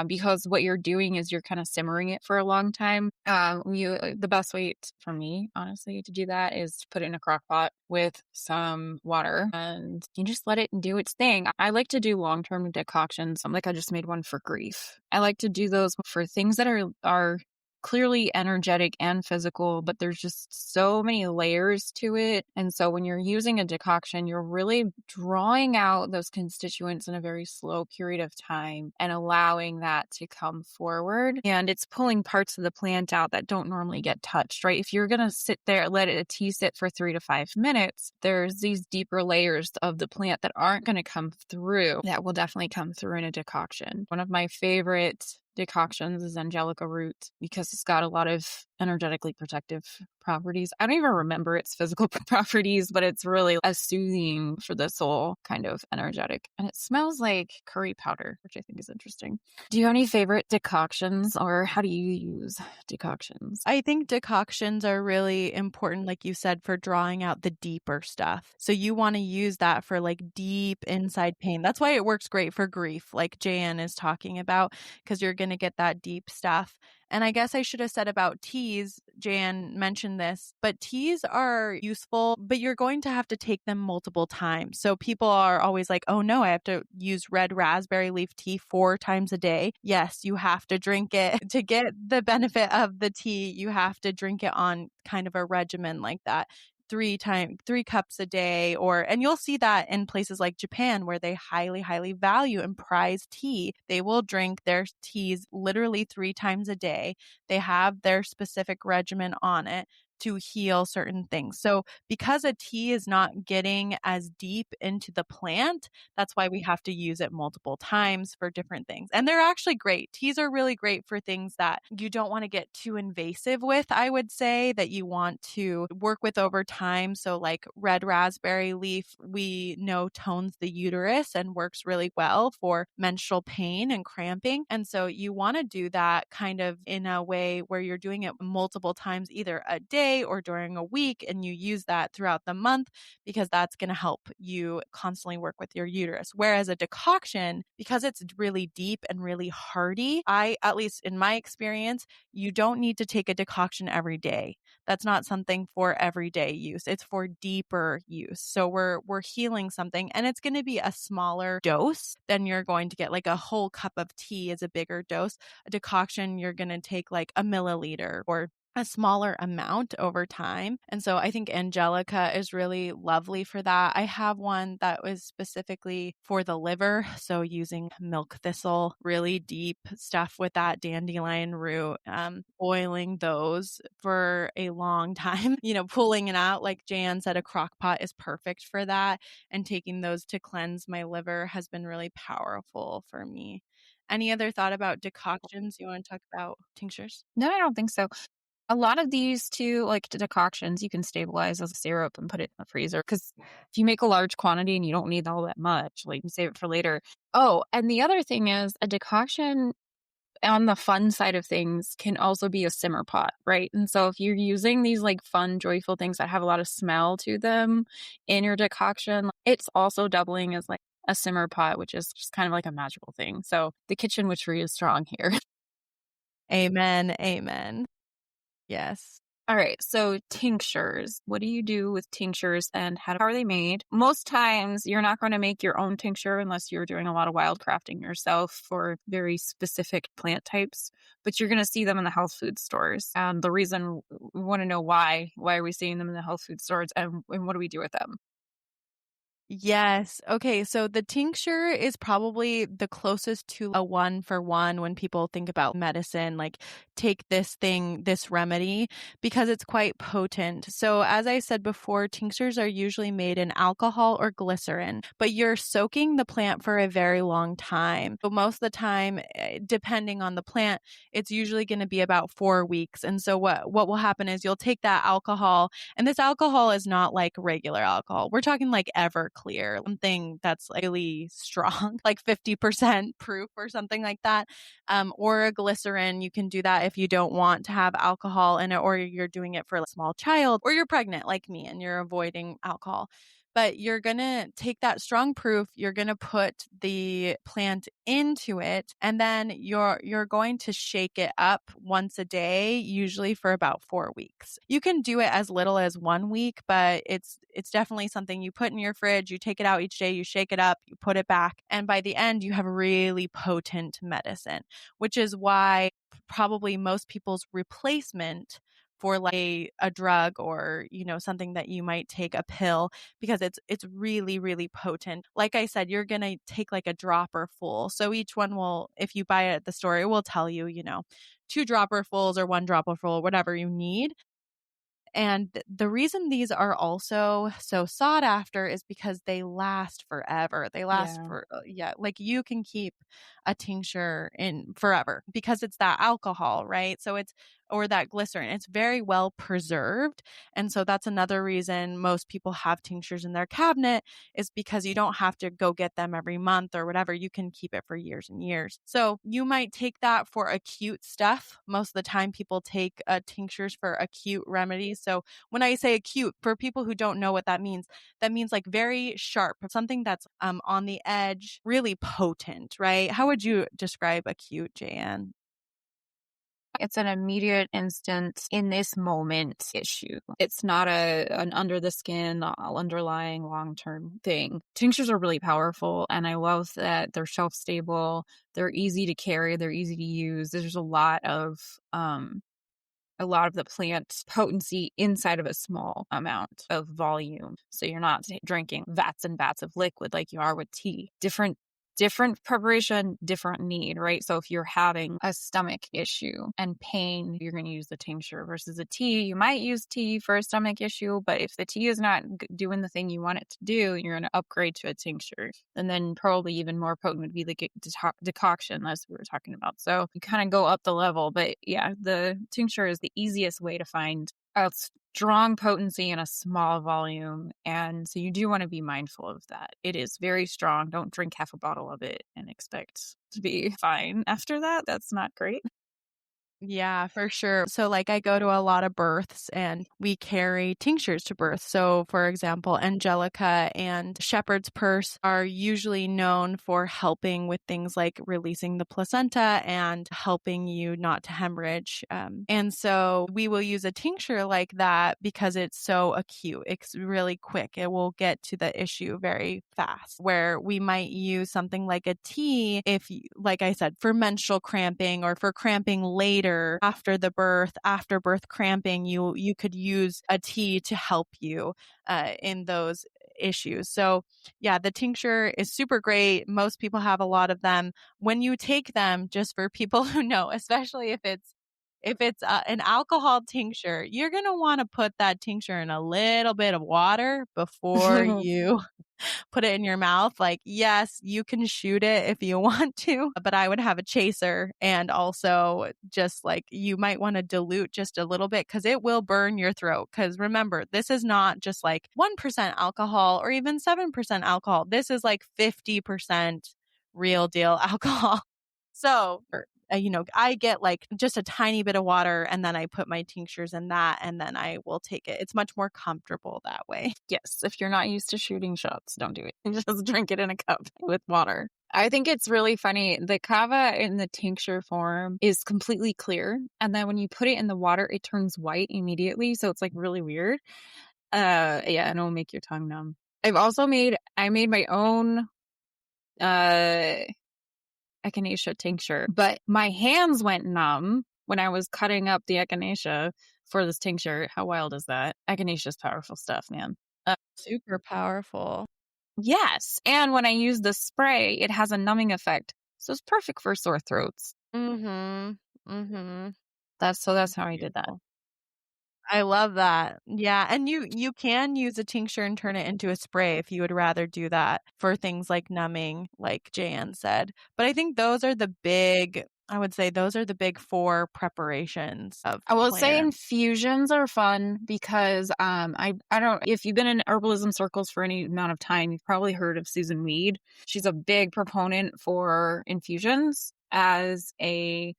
because what you're doing is you're kind of simmering it for a long time. The best way for me, honestly, to do that is to put it in a crock pot with some water and you just let it do its thing. I like to do long-term decoctions. Like I just made one for grief. I like to do those for things that are clearly energetic and physical, but there's just so many layers to it. And so when you're using a decoction, you're really drawing out those constituents in a very slow period of time and allowing that to come forward. And it's pulling parts of the plant out that don't normally get touched, right? If you're going to sit there, let a tea sit for 3 to 5 minutes, there's these deeper layers of the plant that aren't going to come through that will definitely come through in a decoction. One of my favorite decoctions is angelica root because it's got a lot of energetically protective properties. I don't even remember its physical properties, but it's really a soothing for the soul kind of energetic. And it smells like curry powder, which I think is interesting. Do you have any favorite decoctions or how do you use decoctions? I think decoctions are really important, like you said, for drawing out the deeper stuff. So you want to use that for like deep inside pain. That's why it works great for grief, like Jaye is talking about, because you're going to get that deep stuff. And I guess I should have said about teas, Jan mentioned this, but teas are useful, but you're going to have to take them multiple times. So people are always like, oh no, I have to use red raspberry leaf tea 4 times a day. Yes, you have to drink it to get the benefit of the tea. You have to drink it on kind of a regimen like that. 3 cups a day, and you'll see that in places like Japan where they highly value and prize tea. They will drink their teas literally 3 times a day. They have their specific regimen on it to heal certain things. So because a tea is not getting as deep into the plant, that's why we have to use it multiple times for different things. And they're actually great. Teas are really great for things that you don't want to get too invasive with, I would say, that you want to work with over time. So like red raspberry leaf, we know tones the uterus and works really well for menstrual pain and cramping. And so you want to do that kind of in a way where you're doing it multiple times, either a day or during a week, and you use that throughout the month because that's going to help you constantly work with your uterus. Whereas a decoction, because it's really deep and really hearty, at least in my experience, you don't need to take a decoction every day. That's not something for everyday use. It's for deeper use. So we're healing something, and it's going to be a smaller dose than you're going to get. Like a whole cup of tea is a bigger dose. A decoction, you're going to take like a milliliter or a smaller amount over time. And so I think Angelica is really lovely for that. I have one that was specifically for the liver. So using milk thistle, really deep stuff with that dandelion root, boiling those for a long time, pulling it out. Like Jan said, a crock pot is perfect for that. And taking those to cleanse my liver has been really powerful for me. Any other thought about decoctions? You want to talk about tinctures? No, I don't think so. A lot of these too, like decoctions, you can stabilize as a syrup and put it in the freezer. Because if you make a large quantity and you don't need all that much, like you save it for later. Oh, and the other thing is a decoction on the fun side of things can also be a simmer pot, right? And so if you're using these like fun, joyful things that have a lot of smell to them in your decoction, it's also doubling as like a simmer pot, which is just kind of like a magical thing. So the kitchen witchery is strong here. Amen. Amen. Yes. All right. So tinctures. What do you do with tinctures and how are they made? Most times you're not going to make your own tincture unless you're doing a lot of wild crafting yourself for very specific plant types, but you're going to see them in the health food stores. And the reason we want to know why are we seeing them in the health food stores and what do we do with them? Yes. Okay. So the tincture is probably the closest to a 1-for-1 when people think about medicine, like take this thing, this remedy, because it's quite potent. So as I said before, tinctures are usually made in alcohol or glycerin, but you're soaking the plant for a very long time. So most of the time, depending on the plant, it's usually going to be about 4 weeks. And so what will happen is you'll take that alcohol, and this alcohol is not like regular alcohol. We're talking like Everclear, something that's really strong, like 50% proof or something like that. Or a glycerin. You can do that if you don't want to have alcohol in it, or you're doing it for a small child, or you're pregnant like me and you're avoiding alcohol. But you're going to take that strong proof, you're going to put the plant into it, and then you're going to shake it up once a day, usually for about 4 weeks. You can do it as little as 1 week, but it's definitely something you put in your fridge, you take it out each day, you shake it up, you put it back, and by the end you have really potent medicine, which is why probably most people's replacement for like a drug or, something that you might take a pill, because it's really, really potent. Like I said, you're going to take like a dropper full. So each one will, if you buy it at the store, it will tell you, 2 dropper fulls or 1 dropper full, whatever you need. And the reason these are also so sought after is because they last forever. They last Yeah. for, yeah, like you can keep a tincture in forever because it's that alcohol, right? Or that glycerin. It's very well preserved. And so that's another reason most people have tinctures in their cabinet, is because you don't have to go get them every month or whatever. You can keep it for years and years. So you might take that for acute stuff. Most of the time people take tinctures for acute remedies. So when I say acute, for people who don't know what that means like very sharp, something that's on the edge, really potent, right? How would you describe acute, Jayan? It's an immediate, instant, in this moment issue. It's not an under the skin, underlying long term thing. Tinctures are really powerful, and I love that they're shelf stable. They're easy to carry. They're easy to use. There's a lot of the plant potency inside of a small amount of volume. So you're not drinking vats and vats of liquid like you are with tea. Different preparation, different need, right? So if you're having a stomach issue and pain, you're going to use the tincture versus a tea. You might use tea for a stomach issue, but if the tea is not doing the thing you want it to do, you're going to upgrade to a tincture. And then probably even more potent would be the decoction, as we were talking about. So you kind of go up the level, but yeah, the tincture is the easiest way to find a strong potency in a small volume. And so you do want to be mindful of that. It is very strong. Don't drink half a bottle of it and expect to be fine after that. That's not great. Yeah, for sure. So like I go to a lot of births and we carry tinctures to birth. So for example, Angelica and Shepherd's purse are usually known for helping with things like releasing the placenta and helping you not to hemorrhage. And so we will use a tincture like that because it's so acute. It's really quick. It will get to the issue very fast. Where we might use something like a tea if, like I said, for menstrual cramping or for cramping later after the birth, after birth cramping, you could use a tea to help you in those issues. So yeah, the tincture is super great. Most people have a lot of them. When you take them, just for people who know, especially if it's an alcohol tincture, you're going to want to put that tincture in a little bit of water before you put it in your mouth. Like, yes, you can shoot it if you want to, but I would have a chaser. And also just like you might want to dilute just a little bit because it will burn your throat. Because remember, this is not just like 1% alcohol or even 7% alcohol. This is like 50% real deal alcohol. So, I get like just a tiny bit of water and then I put my tinctures in that and then I will take it. It's much more comfortable that way. Yes, if you're not used to shooting shots, don't do it. Just drink it in a cup with water. I think it's really funny. The kava in the tincture form is completely clear. And then when you put it in the water, it turns white immediately. So it's like really weird. Yeah, and it'll make your tongue numb. I made my own echinacea tincture, but my hands went numb when I was cutting up the echinacea for this tincture. How wild is that? Echinacea is powerful stuff, man. Super powerful. Yes. And when I use the spray, it has a numbing effect. So it's perfect for sore throats. Mhm. Mhm. That's how I did that. Beautiful. I love that. Yeah, and you can use a tincture and turn it into a spray if you would rather do that for things like numbing, like Jan said. But I think I would say those are the big 4 preparations of I will say plants. infusions are fun because I don't, if you've been in herbalism circles for any amount of time, you've probably heard of Susan Weed. She's a big proponent for infusions as a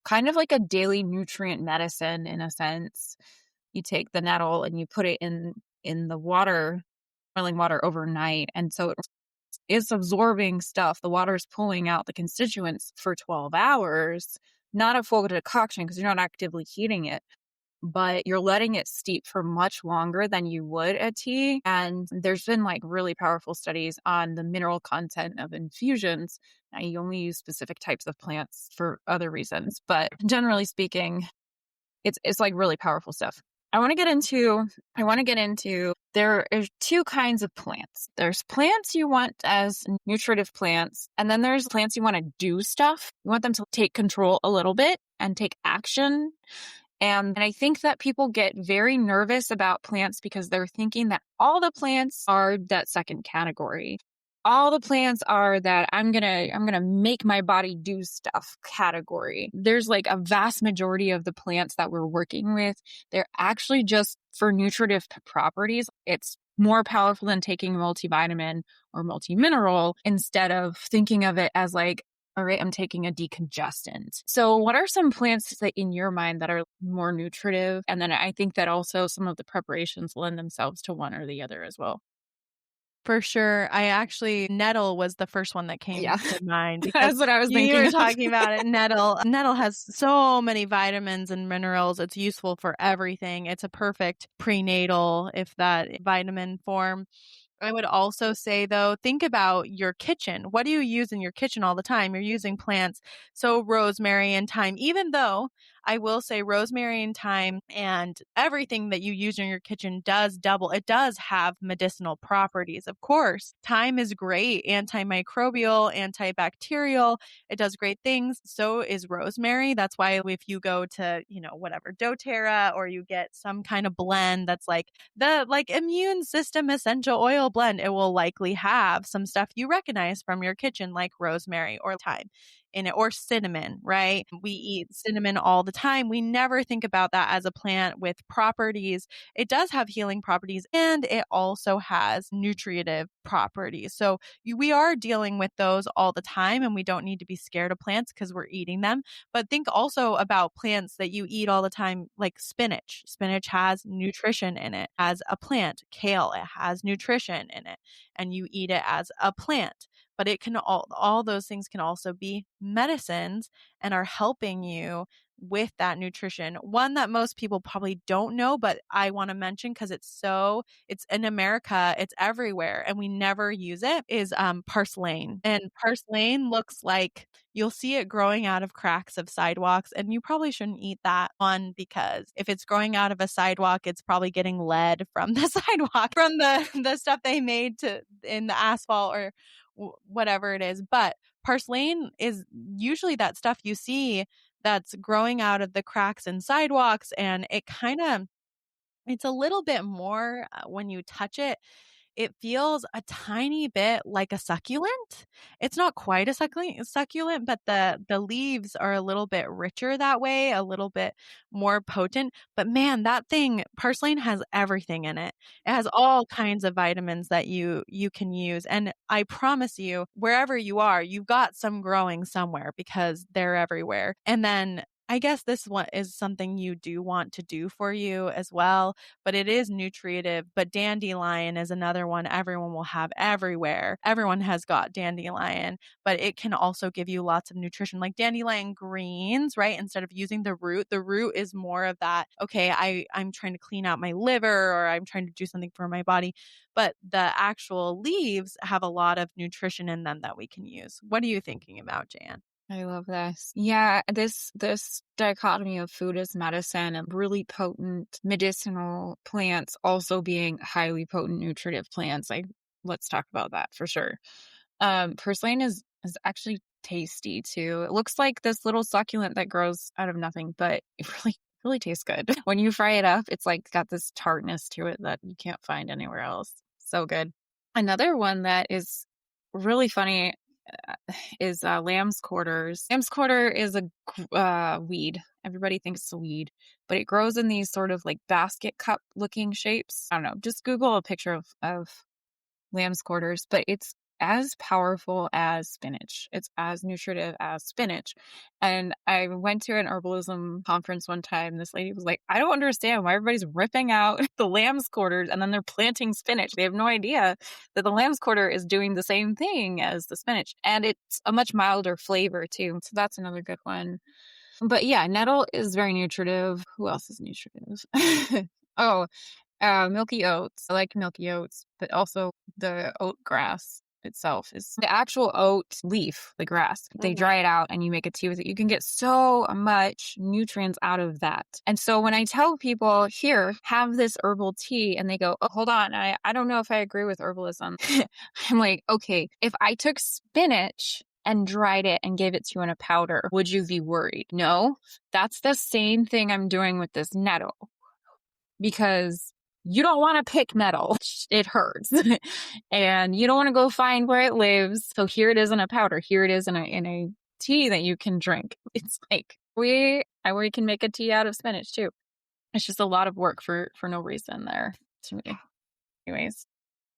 kind of like a daily nutrient medicine in a sense. You take the nettle and you put it in the water boiling water overnight. And so it's absorbing stuff. The water is pulling out the constituents for 12 hours, not a full decoction because you're not actively heating it, but you're letting it steep for much longer than you would a tea. And there's been like really powerful studies on the mineral content of infusions. Now, you only use specific types of plants for other reasons, but generally speaking, it's like really powerful stuff. I want to get into there are two kinds of plants. There's plants you want as nutritive plants, and then there's plants you want to do stuff. You want them to take control a little bit and take action. And I think that people get very nervous about plants because they're thinking that all the plants are that second category. All the plants are that I'm gonna make my body do stuff category. There's like a vast majority of the plants that we're working with, they're actually just for nutritive properties. It's more powerful than taking a multivitamin or multimineral instead of thinking of it as like, all right, I'm taking a decongestant. So what are some plants that in your mind that are more nutritive? And then I think that also some of the preparations lend themselves to one or the other as well. For sure. Nettle was the first one that came Yeah, to mind because that's what I was you thinking were of. talking about it. Nettle has so many vitamins and minerals. It's useful for everything. It's a perfect prenatal, if that vitamin form. I would also say, though, think about your kitchen. What do you use in your kitchen all the time? You're using plants. So rosemary and thyme, even though I will say rosemary and thyme and everything that you use in your kitchen does double. It does have medicinal properties. Of course, thyme is great, antimicrobial, antibacterial. It does great things. So is rosemary. That's why if you go to, whatever, doTERRA, or you get some kind of blend that's like the immune system essential oil blend, it will likely have some stuff you recognize from your kitchen, like rosemary or thyme in it, or cinnamon, right? We eat cinnamon all the time. We never think about that as a plant with properties. It does have healing properties, and it also has nutritive properties. So we are dealing with those all the time, and we don't need to be scared of plants because we're eating them. But think also about plants that you eat all the time, like spinach. Spinach has nutrition in it as a plant. Kale, it has nutrition in it, and you eat it as a plant. But it can all those things can also be medicines and are helping you with that nutrition. One that most people probably don't know, but I want to mention because it's in America, it's everywhere, and we never use it, is purslane. And purslane looks like you'll see it growing out of cracks of sidewalks, and you probably shouldn't eat that one because if it's growing out of a sidewalk, it's probably getting lead from the sidewalk, from the stuff they made in the asphalt or whatever it is. But purslane is usually that stuff you see that's growing out of the cracks in sidewalks, and it's a little bit more when you touch it. It feels a tiny bit like a succulent. It's not quite a succulent, but the leaves are a little bit richer that way, a little bit more potent. But man, that thing, purslane, has everything in it. It has all kinds of vitamins that you can use. And I promise you, wherever you are, you've got some growing somewhere because they're everywhere. And then I guess this one is something you do want to do for you as well, but it is nutritive. But dandelion is another one everyone will have everywhere. Everyone has got dandelion, but it can also give you lots of nutrition, like dandelion greens, right? Instead of using the root is more of that, okay, I'm trying to clean out my liver, or I'm trying to do something for my body. But the actual leaves have a lot of nutrition in them that we can use. What are you thinking about, Jan? I love this. Yeah, this dichotomy of food as medicine and really potent medicinal plants also being highly potent nutritive plants. Like, let's talk about that for sure. Purslane is actually tasty too. It looks like this little succulent that grows out of nothing, but it really tastes good. When you fry it up, it's like got this tartness to it that you can't find anywhere else. So good. Another one that is really funny is lamb's quarters. Lamb's quarter is a weed. Everybody thinks it's a weed, but it grows in these sort of like basket cup looking shapes. I don't know. Just Google a picture of lamb's quarters, but it's as powerful as spinach. It's as nutritive as spinach. And I went to an herbalism conference one time. This lady was like, I don't understand why everybody's ripping out the lamb's quarters and then they're planting spinach. They have no idea that the lamb's quarter is doing the same thing as the spinach. And it's a much milder flavor too. So that's another good one. But yeah, nettle is very nutritive. Who else is nutritive? Oh, milky oats. I like milky oats, but also the oat grass itself is the actual oat leaf, the grass. They Mhm. dry it out and you make a tea with it. You can get so much nutrients out of that. And so when I tell people, here, have this herbal tea, and they go, oh, hold on, I don't know if I agree with herbalism. I'm like, okay, if I took spinach and dried it and gave it to you in a powder, would you be worried? No, that's the same thing I'm doing with this nettle, because you don't want to pick nettle. It hurts. And you don't want to go find where it lives. So here it is in a powder. Here it is in a tea that you can drink. It's like we can make a tea out of spinach too. It's just a lot of work for no reason there to me. Anyways.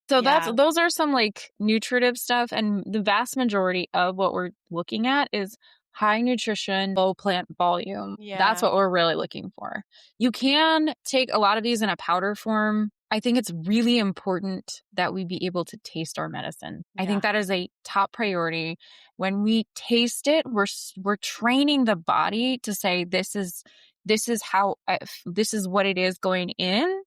So Yeah. those are some like nutritive stuff, and the vast majority of what we're looking at is high nutrition, low plant volume. That's Yeah. what we're really looking for. You can take a lot of these in a powder form. I think it's really important that we be able to taste our medicine. I Yeah. think that is a top priority. When we taste it, we're training the body to say this is how this is what it is going in,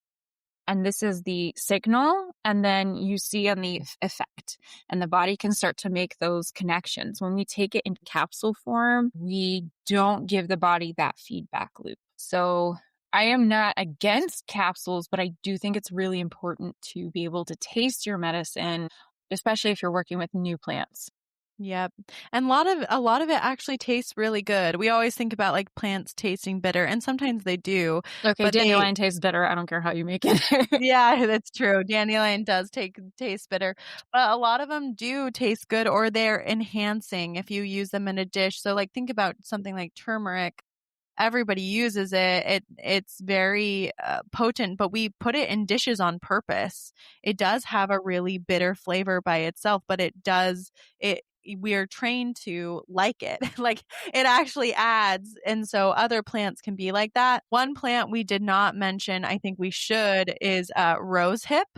and this is the signal, and then you see on the effect, and the body can start to make those connections. When we take it in capsule form, we don't give the body that feedback loop. So I am not against capsules, but I do think it's really important to be able to taste your medicine, especially if you're working with new plants. Yep. And a lot of it actually tastes really good. We always think about like plants tasting bitter, and sometimes they do, Okay, but they dandelion tastes better. I don't care how you make it. yeah, that's true. Dandelion does taste bitter, but a lot of them do taste good, or they're enhancing if you use them in a dish. So like think about something like turmeric. Everybody uses it. It's very potent, but we put it in dishes on purpose. It does have a really bitter flavor by itself, but it we are trained to like it. Like it actually adds. And so other plants can be like that. One plant we did not mention, I think we should, is rose hip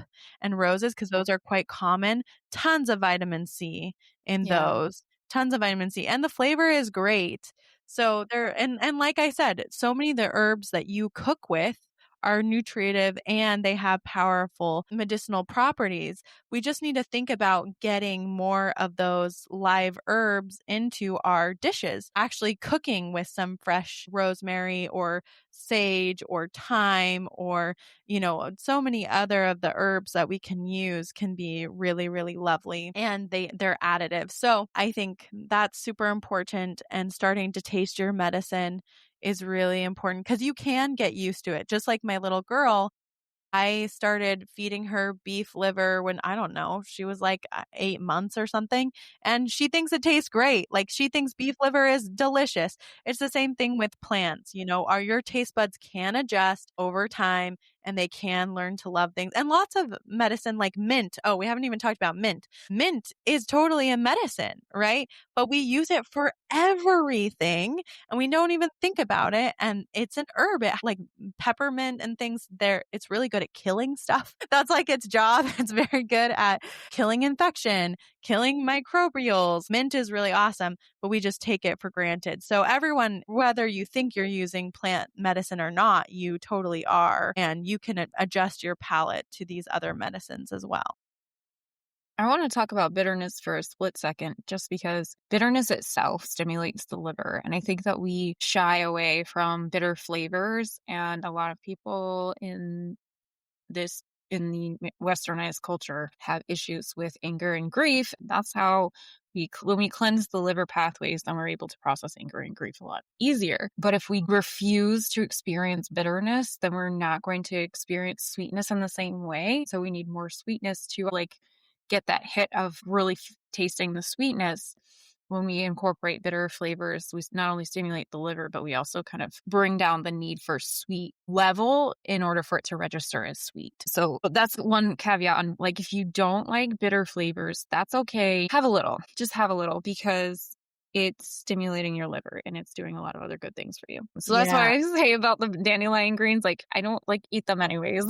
and roses, because those are quite common. Tons of vitamin C in Yeah. those. Tons of vitamin C. And the flavor is great. So there, and like I said, so many of the herbs that you cook with are nutritive and they have powerful medicinal properties. We just need to think about getting more of those live herbs into our dishes, actually cooking with some fresh rosemary or sage or thyme, or so many other of the herbs that we can use can be really, really lovely, and they're additive. So I think that's super important, and starting to taste your medicine is really important, because you can get used to it. Just like my little girl, I started feeding her beef liver when, I don't know, she was like 8 months or something. And she thinks it tastes great. Like she thinks beef liver is delicious. It's the same thing with plants. Your taste buds can adjust over time, and they can learn to love things. And lots of medicine like mint. Oh, we haven't even talked about mint. Mint is totally a medicine, right? But we use it for everything and we don't even think about it. And it's an herb. Like peppermint and things there. It's really good at killing stuff. That's like its job. It's very good at killing infection, killing microbials. Mint is really awesome, but we just take it for granted. So everyone, whether you think you're using plant medicine or not, you totally are. And you can adjust your palate to these other medicines as well. I want to talk about bitterness for a split second, just because bitterness itself stimulates the liver. And I think that we shy away from bitter flavors. And a lot of people this in the westernized culture have issues with anger and grief. That's how when we cleanse the liver pathways, then we're able to process anger and grief a lot easier. But if we refuse to experience bitterness, then we're not going to experience sweetness in the same way. So we need more sweetness to like get that hit of really tasting the sweetness. when we incorporate bitter flavors, we not only stimulate the liver, but we also kind of bring down the need for sweet level in order for it to register as sweet. So that's one caveat on, like, if you don't like bitter flavors, that's okay. Have a little, just have a little, because it's stimulating your liver and it's doing a lot of other good things for you. So that's why Yeah. I say about the dandelion greens, like, I don't like eat them anyways.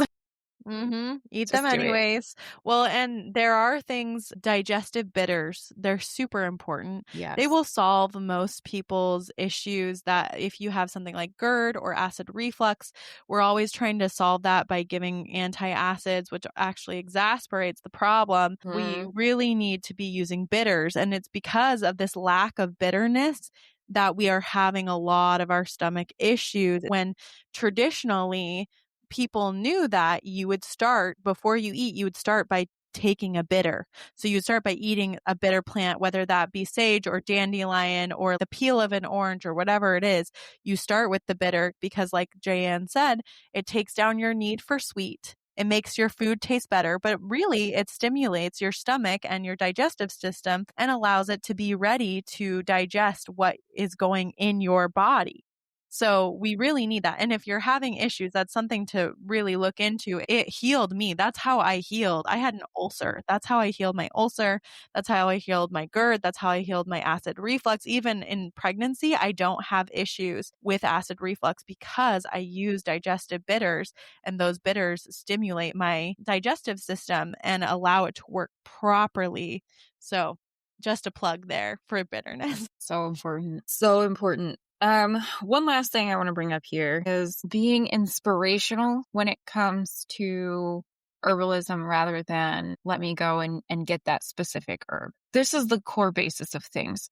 Eat them Just do it. anyways. Well, and there are things, digestive bitters, they're super important. They Yes. will solve most people's issues that if you have something like GERD or acid reflux, we're always trying to solve that by giving antacids, which actually exasperates the problem. We Mm. really need to be using bitters, and it's because of this lack of bitterness that we are having a lot of our stomach issues when traditionally people knew that you would start before you eat, you would start by taking a bitter. So you start by eating a bitter plant, whether that be sage or dandelion or the peel of an orange or whatever it is. You start with the bitter because, like Jayan said, it takes down your need for sweet. It makes your food taste better, but really it stimulates your stomach and your digestive system and allows it to be ready to digest what is going in your body. So we really need that. And if you're having issues, that's something to really look into. It healed me. That's how I healed. I had an ulcer. That's how I healed my ulcer. That's how I healed my GERD. That's how I healed my acid reflux. Even in pregnancy, I don't have issues with acid reflux because I use digestive bitters, and those bitters stimulate my digestive system and allow it to work properly. So just a plug there for bitterness. So important. So important. One last thing I want to bring up here is being inspirational when it comes to herbalism rather than let me go and get that specific herb. This is the core basis of things.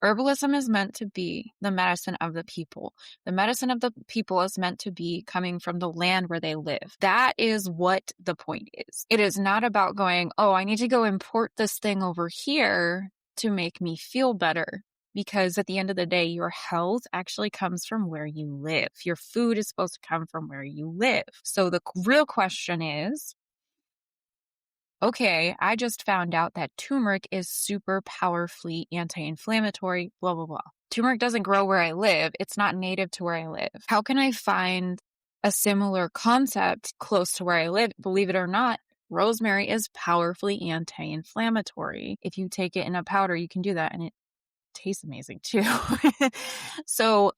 Herbalism is meant to be the medicine of the people. The medicine of the people is meant to be coming from the land where they live. That is what the point is. It is not about going, oh, I need to go import this thing over here to make me feel better. Because at the end of the day, your health actually comes from where you live. Your food is supposed to come from where you live. So the real question is, okay, I just found out that turmeric is super powerfully anti-inflammatory, blah, blah, blah. Turmeric doesn't grow where I live. It's not native to where I live. How can I find a similar concept close to where I live? Believe it or not, rosemary is powerfully anti-inflammatory. If you take it in a powder, you can do that, and it tastes amazing too. So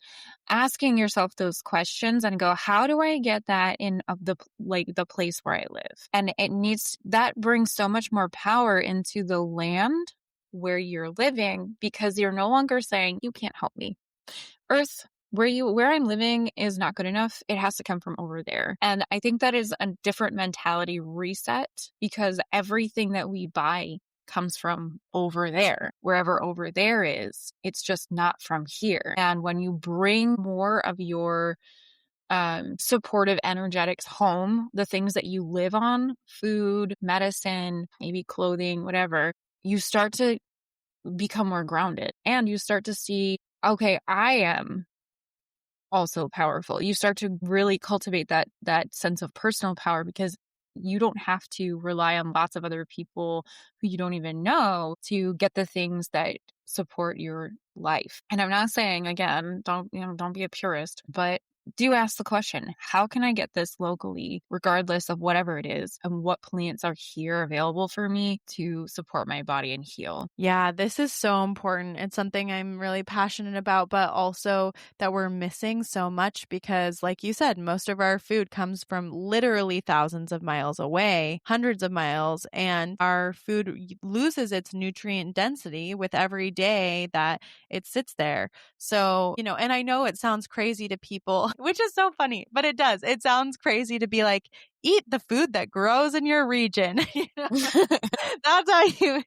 asking yourself those questions and go, how do I get that in the place where I live? And that brings so much more power into the land where you're living, because you're no longer saying, you can't help me. Earth, where I'm living is not good enough. It has to come from over there. And I think that is a different mentality reset, because everything that we buy comes from over there. Wherever over there is, it's just not from here. And when you bring more of your supportive energetics home, the things that you live on, food, medicine, maybe clothing, whatever, you start to become more grounded, and you start to see, okay, I am also powerful. You start to really cultivate that sense of personal power, because you don't have to rely on lots of other people who you don't even know to get the things that support your life. And I'm not saying, again, don't be a purist, but do ask the question, how can I get this locally, regardless of whatever it is, and what plants are here available for me to support my body and heal? Yeah, this is so important. It's something I'm really passionate about, but also that we're missing so much because, like you said, most of our food comes from literally thousands of miles away, hundreds of miles, and our food loses its nutrient density with every day that it sits there. So, and I know it sounds crazy to people, which is so funny, but it does. It sounds crazy to be like, eat the food that grows in your region. That's how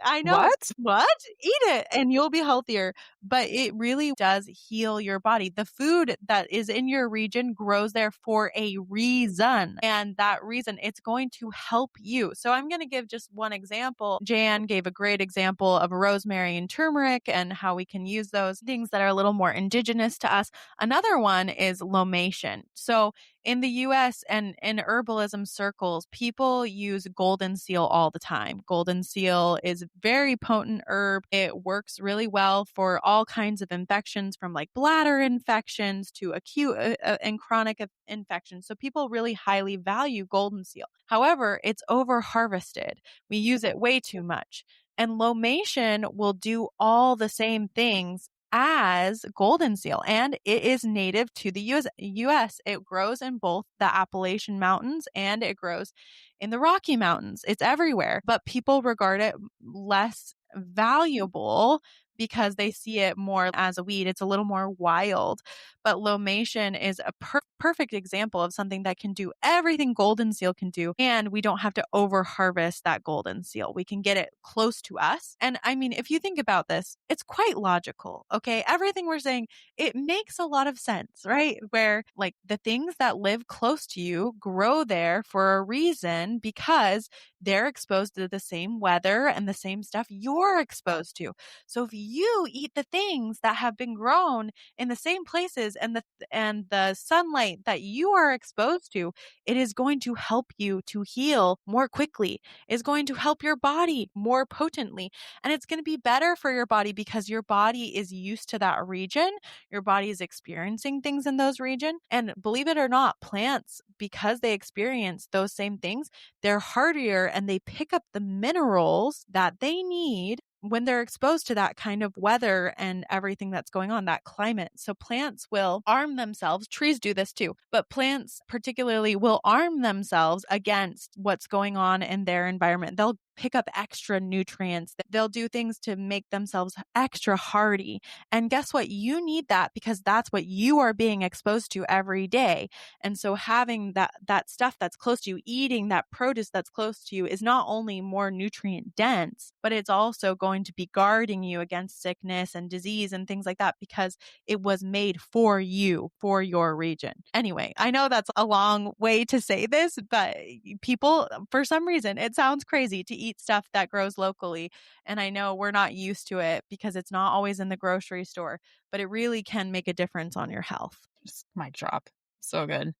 I know it's What? what? Eat it and you'll be healthier. But it really does heal your body. The food that is in your region grows there for a reason. And that reason, it's going to help you. So I'm going to give just one example. Jan gave a great example of rosemary and turmeric and how we can use those things that are a little more indigenous to us. Another one is lomation. So in the US and in herbalism circles, people use golden seal all the time. Golden seal is a very potent herb. It works really well for all kinds of infections, from like bladder infections to acute and chronic infections. So people really highly value golden seal. However, it's over harvested. We use it way too much. And lomation will do all the same things as golden seal, and it is native to the US. It grows in both the Appalachian Mountains and it grows in the Rocky Mountains. It's everywhere, but people regard it less valuable because they see it more as a weed. It's a little more wild. But lomation is a perfect example of something that can do everything golden seal can do. And we don't have to over harvest that golden seal. We can get it close to us. And I mean, if you think about this, it's quite logical. Okay. Everything we're saying, it makes a lot of sense, right? Where like the things that live close to you grow there for a reason because they're exposed to the same weather and the same stuff you're exposed to. So if you eat the things that have been grown in the same places and the sunlight that you are exposed to, it is going to help you to heal more quickly. It's going to help your body more potently. And it's going to be better for your body because your body is used to that region. Your body is experiencing things in those regions. And believe it or not, plants, because they experience those same things, they're hardier and they pick up the minerals that they need when they're exposed to that kind of weather and everything that's going on, that climate. So plants will arm themselves. Trees do this too, but plants particularly will arm themselves against what's going on in their environment. They'll pick up extra nutrients. They'll do things to make themselves extra hardy. And guess what? You need that because that's what you are being exposed to every day. And so having that stuff that's close to you, eating that produce that's close to you is not only more nutrient dense, but it's also going to be guarding you against sickness and disease and things like that because it was made for you, for your region. Anyway, I know that's a long way to say this, but people, for some reason, it sounds crazy to eat stuff that grows locally. And I know we're not used to it because it's not always in the grocery store, but it really can make a difference on your health. Just mic drop. So good.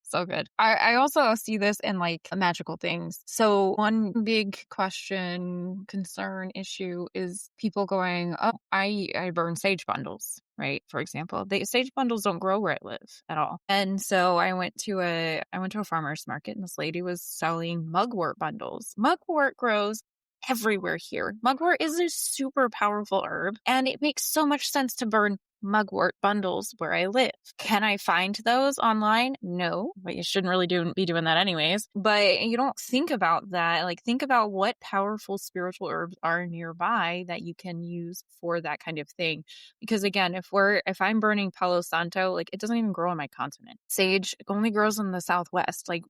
So good. I also see this in like magical things. So one big question, concern, issue is people going, oh, I burn sage bundles, right? For example, sage bundles don't grow where I live at all. And so I went to a farmer's market and this lady was selling mugwort bundles. Mugwort grows everywhere here. Mugwort is a super powerful herb and it makes so much sense to burn mugwort bundles where I live. Can I find those online? No, but you shouldn't really be doing that anyways. But you don't think about that. Like think about what powerful spiritual herbs are nearby that you can use for that kind of thing. Because again, if I'm burning Palo Santo, like it doesn't even grow on my continent. Sage only grows in the Southwest. Like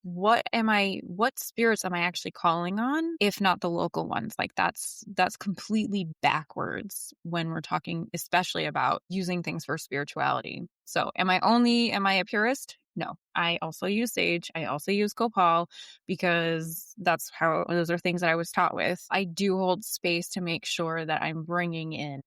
what spirits am I actually calling on if not the local ones? Like that's completely backwards when we're talking especially about using things for spirituality. So am I a purist? No. I also use sage. I also use copal because those are things that I was taught with. I do hold space to make sure that I'm bringing in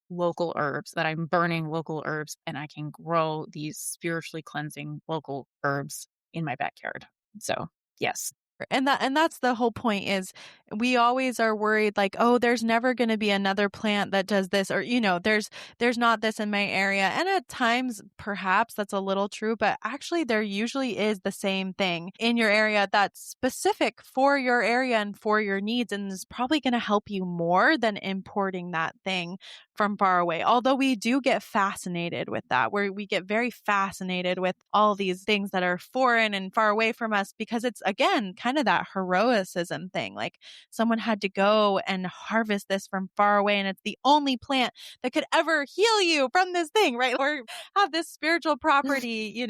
local herbs, that I'm burning local herbs, and I can grow these spiritually cleansing local herbs in my backyard. So, yes. And that's the whole point is we always are worried like, oh, there's never going to be another plant that does this, or, there's not this in my area. And at times, perhaps that's a little true, but actually there usually is the same thing in your area that's specific for your area and for your needs. And is probably going to help you more than importing that thing from far away. Although we do get fascinated with that, where we get very fascinated with all these things that are foreign and far away from us, because it's, again, kind of that heroicism thing. Like someone had to go and harvest this from far away, and it's the only plant that could ever heal you from this thing, right? Or have this spiritual property,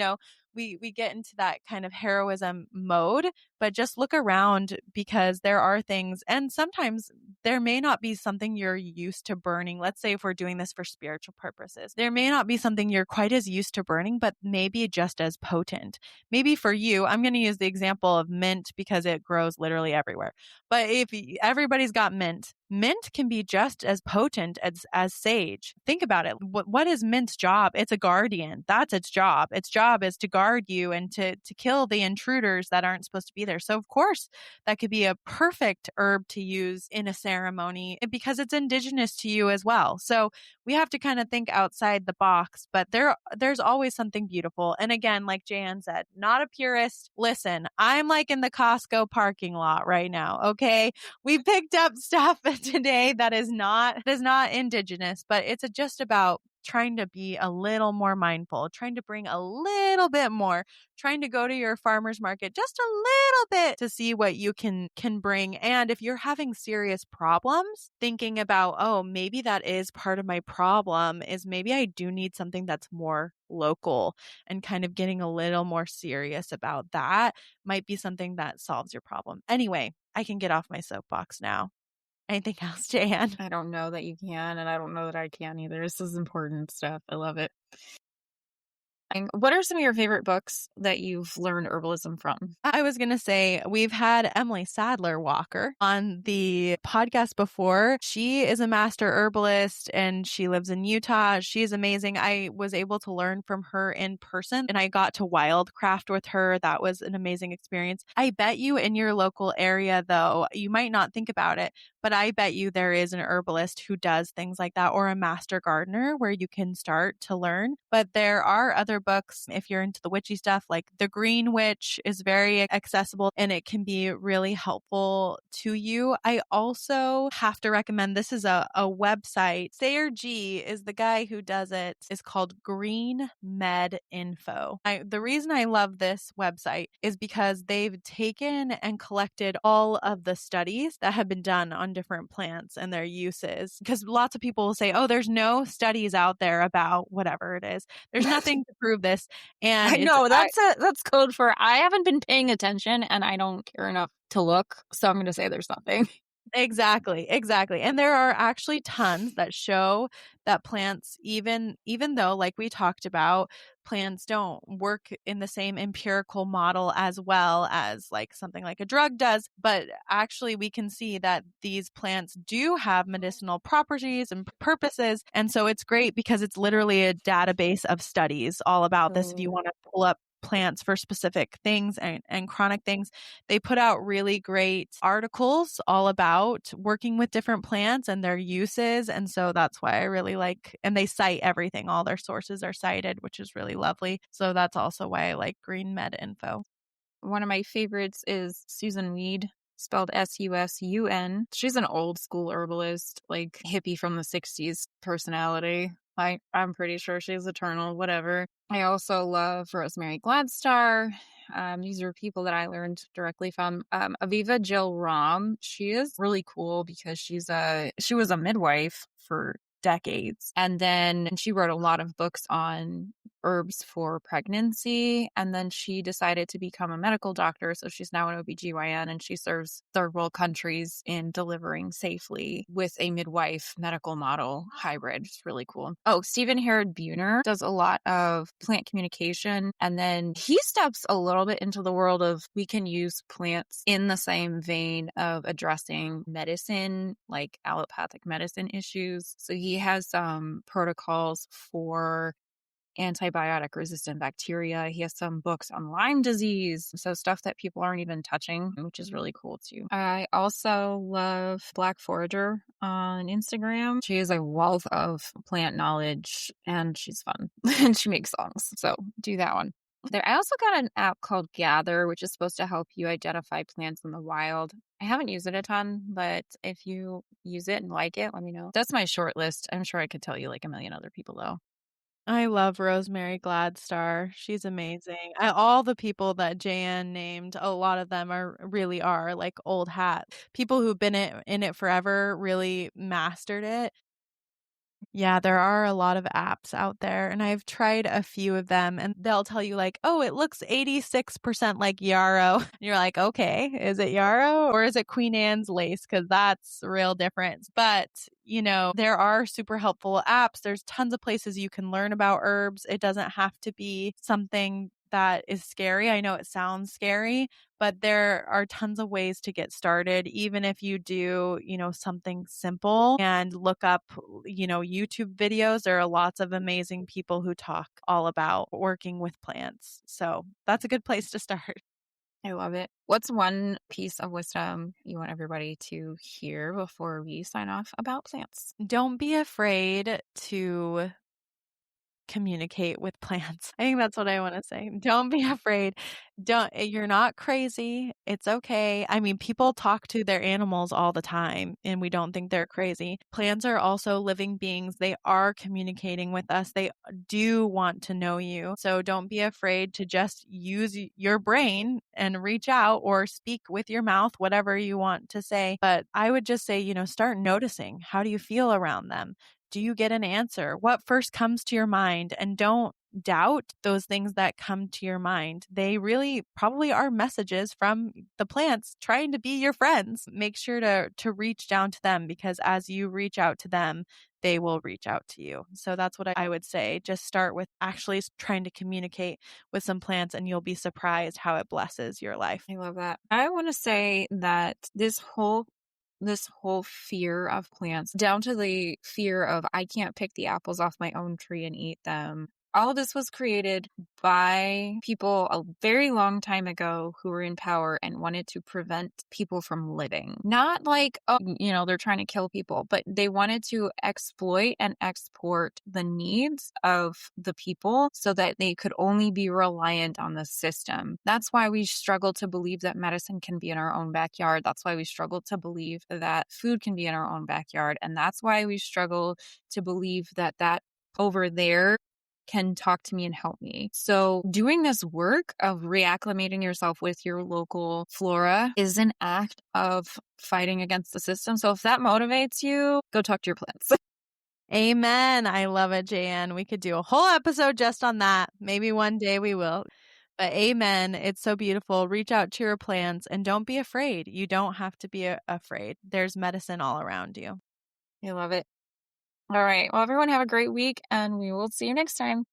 we get into that kind of heroism mode, but just look around because there are things, and sometimes there may not be something you're used to burning. Let's say if we're doing this for spiritual purposes, there may not be something you're quite as used to burning, but maybe just as potent. Maybe for you, I'm going to use the example of mint because it grows literally everywhere. But if everybody's got mint, mint can be just as potent as sage. Think about it. What is mint's job? It's a guardian. That's its job. Its job is to guard you and to kill the intruders that aren't supposed to be there. So of course, that could be a perfect herb to use in a ceremony because it's indigenous to you as well. So we have to kind of think outside the box, but there's always something beautiful. And again, like Jan said, not a purist. Listen, I'm like in the Costco parking lot right now. Okay. We picked up stuff today that is not indigenous, but it's just about trying to be a little more mindful, trying to bring a little bit more, trying to go to your farmer's market just a little bit to see what you can bring. And if you're having serious problems, thinking about, oh, maybe that is part of my problem, is maybe I do need something that's more local, and kind of getting a little more serious about that might be something that solves your problem. Anyway, I can get off my soapbox now. Anything else, Jan? I don't know that you can, and I don't know that I can either. This is important stuff. I love it. And what are some of your favorite books that you've learned herbalism from? I was going to say, we've had Emily Sadler Walker on the podcast before. She is a master herbalist and she lives in Utah. She's amazing. I was able to learn from her in person and I got to wildcraft with her. That was an amazing experience. I bet you in your local area, though, you might not think about it, but I bet you there is an herbalist who does things like that, or a master gardener where you can start to learn. But there are other books if you're into the witchy stuff, like The Green Witch is very accessible and it can be really helpful to you. I also have to recommend, this is a website. Sayer G is the guy who does it. It's called Green Med Info. The reason I love this website is because they've taken and collected all of the studies that have been done on different plants and their uses. Because lots of people will say, oh, there's no studies out there about whatever it is. There's nothing to prove this. And I know that's code for I haven't been paying attention and I don't care enough to look. So I'm going to say there's nothing. Exactly. And there are actually tons that show that plants, even though, like we talked about, plants don't work in the same empirical model as well as like something like a drug does, but actually we can see that these plants do have medicinal properties and purposes. And so it's great because it's literally a database of studies all about this. If you want to pull up plants for specific things and chronic things, they put out really great articles all about working with different plants and their uses. And so that's why I really like, and they cite everything. All their sources are cited, which is really lovely. So that's also why I like Green Med Info. One of my favorites is Susan Weed, spelled Susun. She's an old school herbalist, like hippie from the 60s personality. I'm pretty sure she's eternal, whatever. I also love Rosemary Gladstar. These are people that I learned directly from. Aviva Jill Ram, she is really cool because she was a midwife for decades. And then she wrote a lot of books on herbs for pregnancy. And then she decided to become a medical doctor. So she's now an OBGYN and she serves third world countries in delivering safely with a midwife medical model hybrid. It's really cool. Oh, Stephen Herod Buhner does a lot of plant communication. And then he steps a little bit into the world of we can use plants in the same vein of addressing medicine, like allopathic medicine issues. So he has some protocols for antibiotic resistant bacteria. He has some books on Lyme disease. So stuff that people aren't even touching, which is really cool too. I also love Black Forager on Instagram. She is a wealth of plant knowledge and she's fun and she makes songs. So do that one. I also got an app called Gather, which is supposed to help you identify plants in the wild. I haven't used it a ton, but if you use it and like it, let me know. That's my short list. I'm sure I could tell you like a million other people though. I love Rosemary Gladstar. She's amazing. All the people that Jan named, a lot of them really are like old hat. People who've been in it forever really mastered it. Yeah, there are a lot of apps out there, and I've tried a few of them, and they'll tell you like, oh, it looks 86% like yarrow. And you're like, okay, is it yarrow or is it Queen Anne's lace? Because that's a real difference. But, there are super helpful apps. There's tons of places you can learn about herbs. It doesn't have to be something that is scary. I know it sounds scary, but there are tons of ways to get started. Even if you do, something simple and look up, YouTube videos, there are lots of amazing people who talk all about working with plants. So that's a good place to start. I love it. What's one piece of wisdom you want everybody to hear before we sign off about plants? Don't be afraid to communicate with plants. I think that's what I wanna say. Don't be afraid. You're not crazy. It's okay. I mean, people talk to their animals all the time, and we don't think they're crazy. Plants are also living beings. They are communicating with us. They do want to know you. So don't be afraid to just use your brain and reach out or speak with your mouth, whatever you want to say. But I would just say, start noticing. How do you feel around them? Do you get an answer? What first comes to your mind? And don't doubt those things that come to your mind. They really probably are messages from the plants trying to be your friends. Make sure to reach down to them, because as you reach out to them, they will reach out to you. So that's what I would say. Just start with actually trying to communicate with some plants, and you'll be surprised how it blesses your life. I love that. I want to say that this whole fear of plants, down to the fear of I can't pick the apples off my own tree and eat them. All of this was created by people a very long time ago who were in power and wanted to prevent people from living. Not like, they're trying to kill people, but they wanted to exploit and export the needs of the people so that they could only be reliant on the system. That's why we struggle to believe that medicine can be in our own backyard. That's why we struggle to believe that food can be in our own backyard. And that's why we struggle to believe that over there can talk to me and help me. So doing this work of reacclimating yourself with your local flora is an act of fighting against the system. So if that motivates you, go talk to your plants. Amen. I love it, Jan. We could do a whole episode just on that. Maybe one day we will. But amen. It's so beautiful. Reach out to your plants and don't be afraid. You don't have to be afraid. There's medicine all around you. I love it. All right. Well, everyone have a great week and we will see you next time.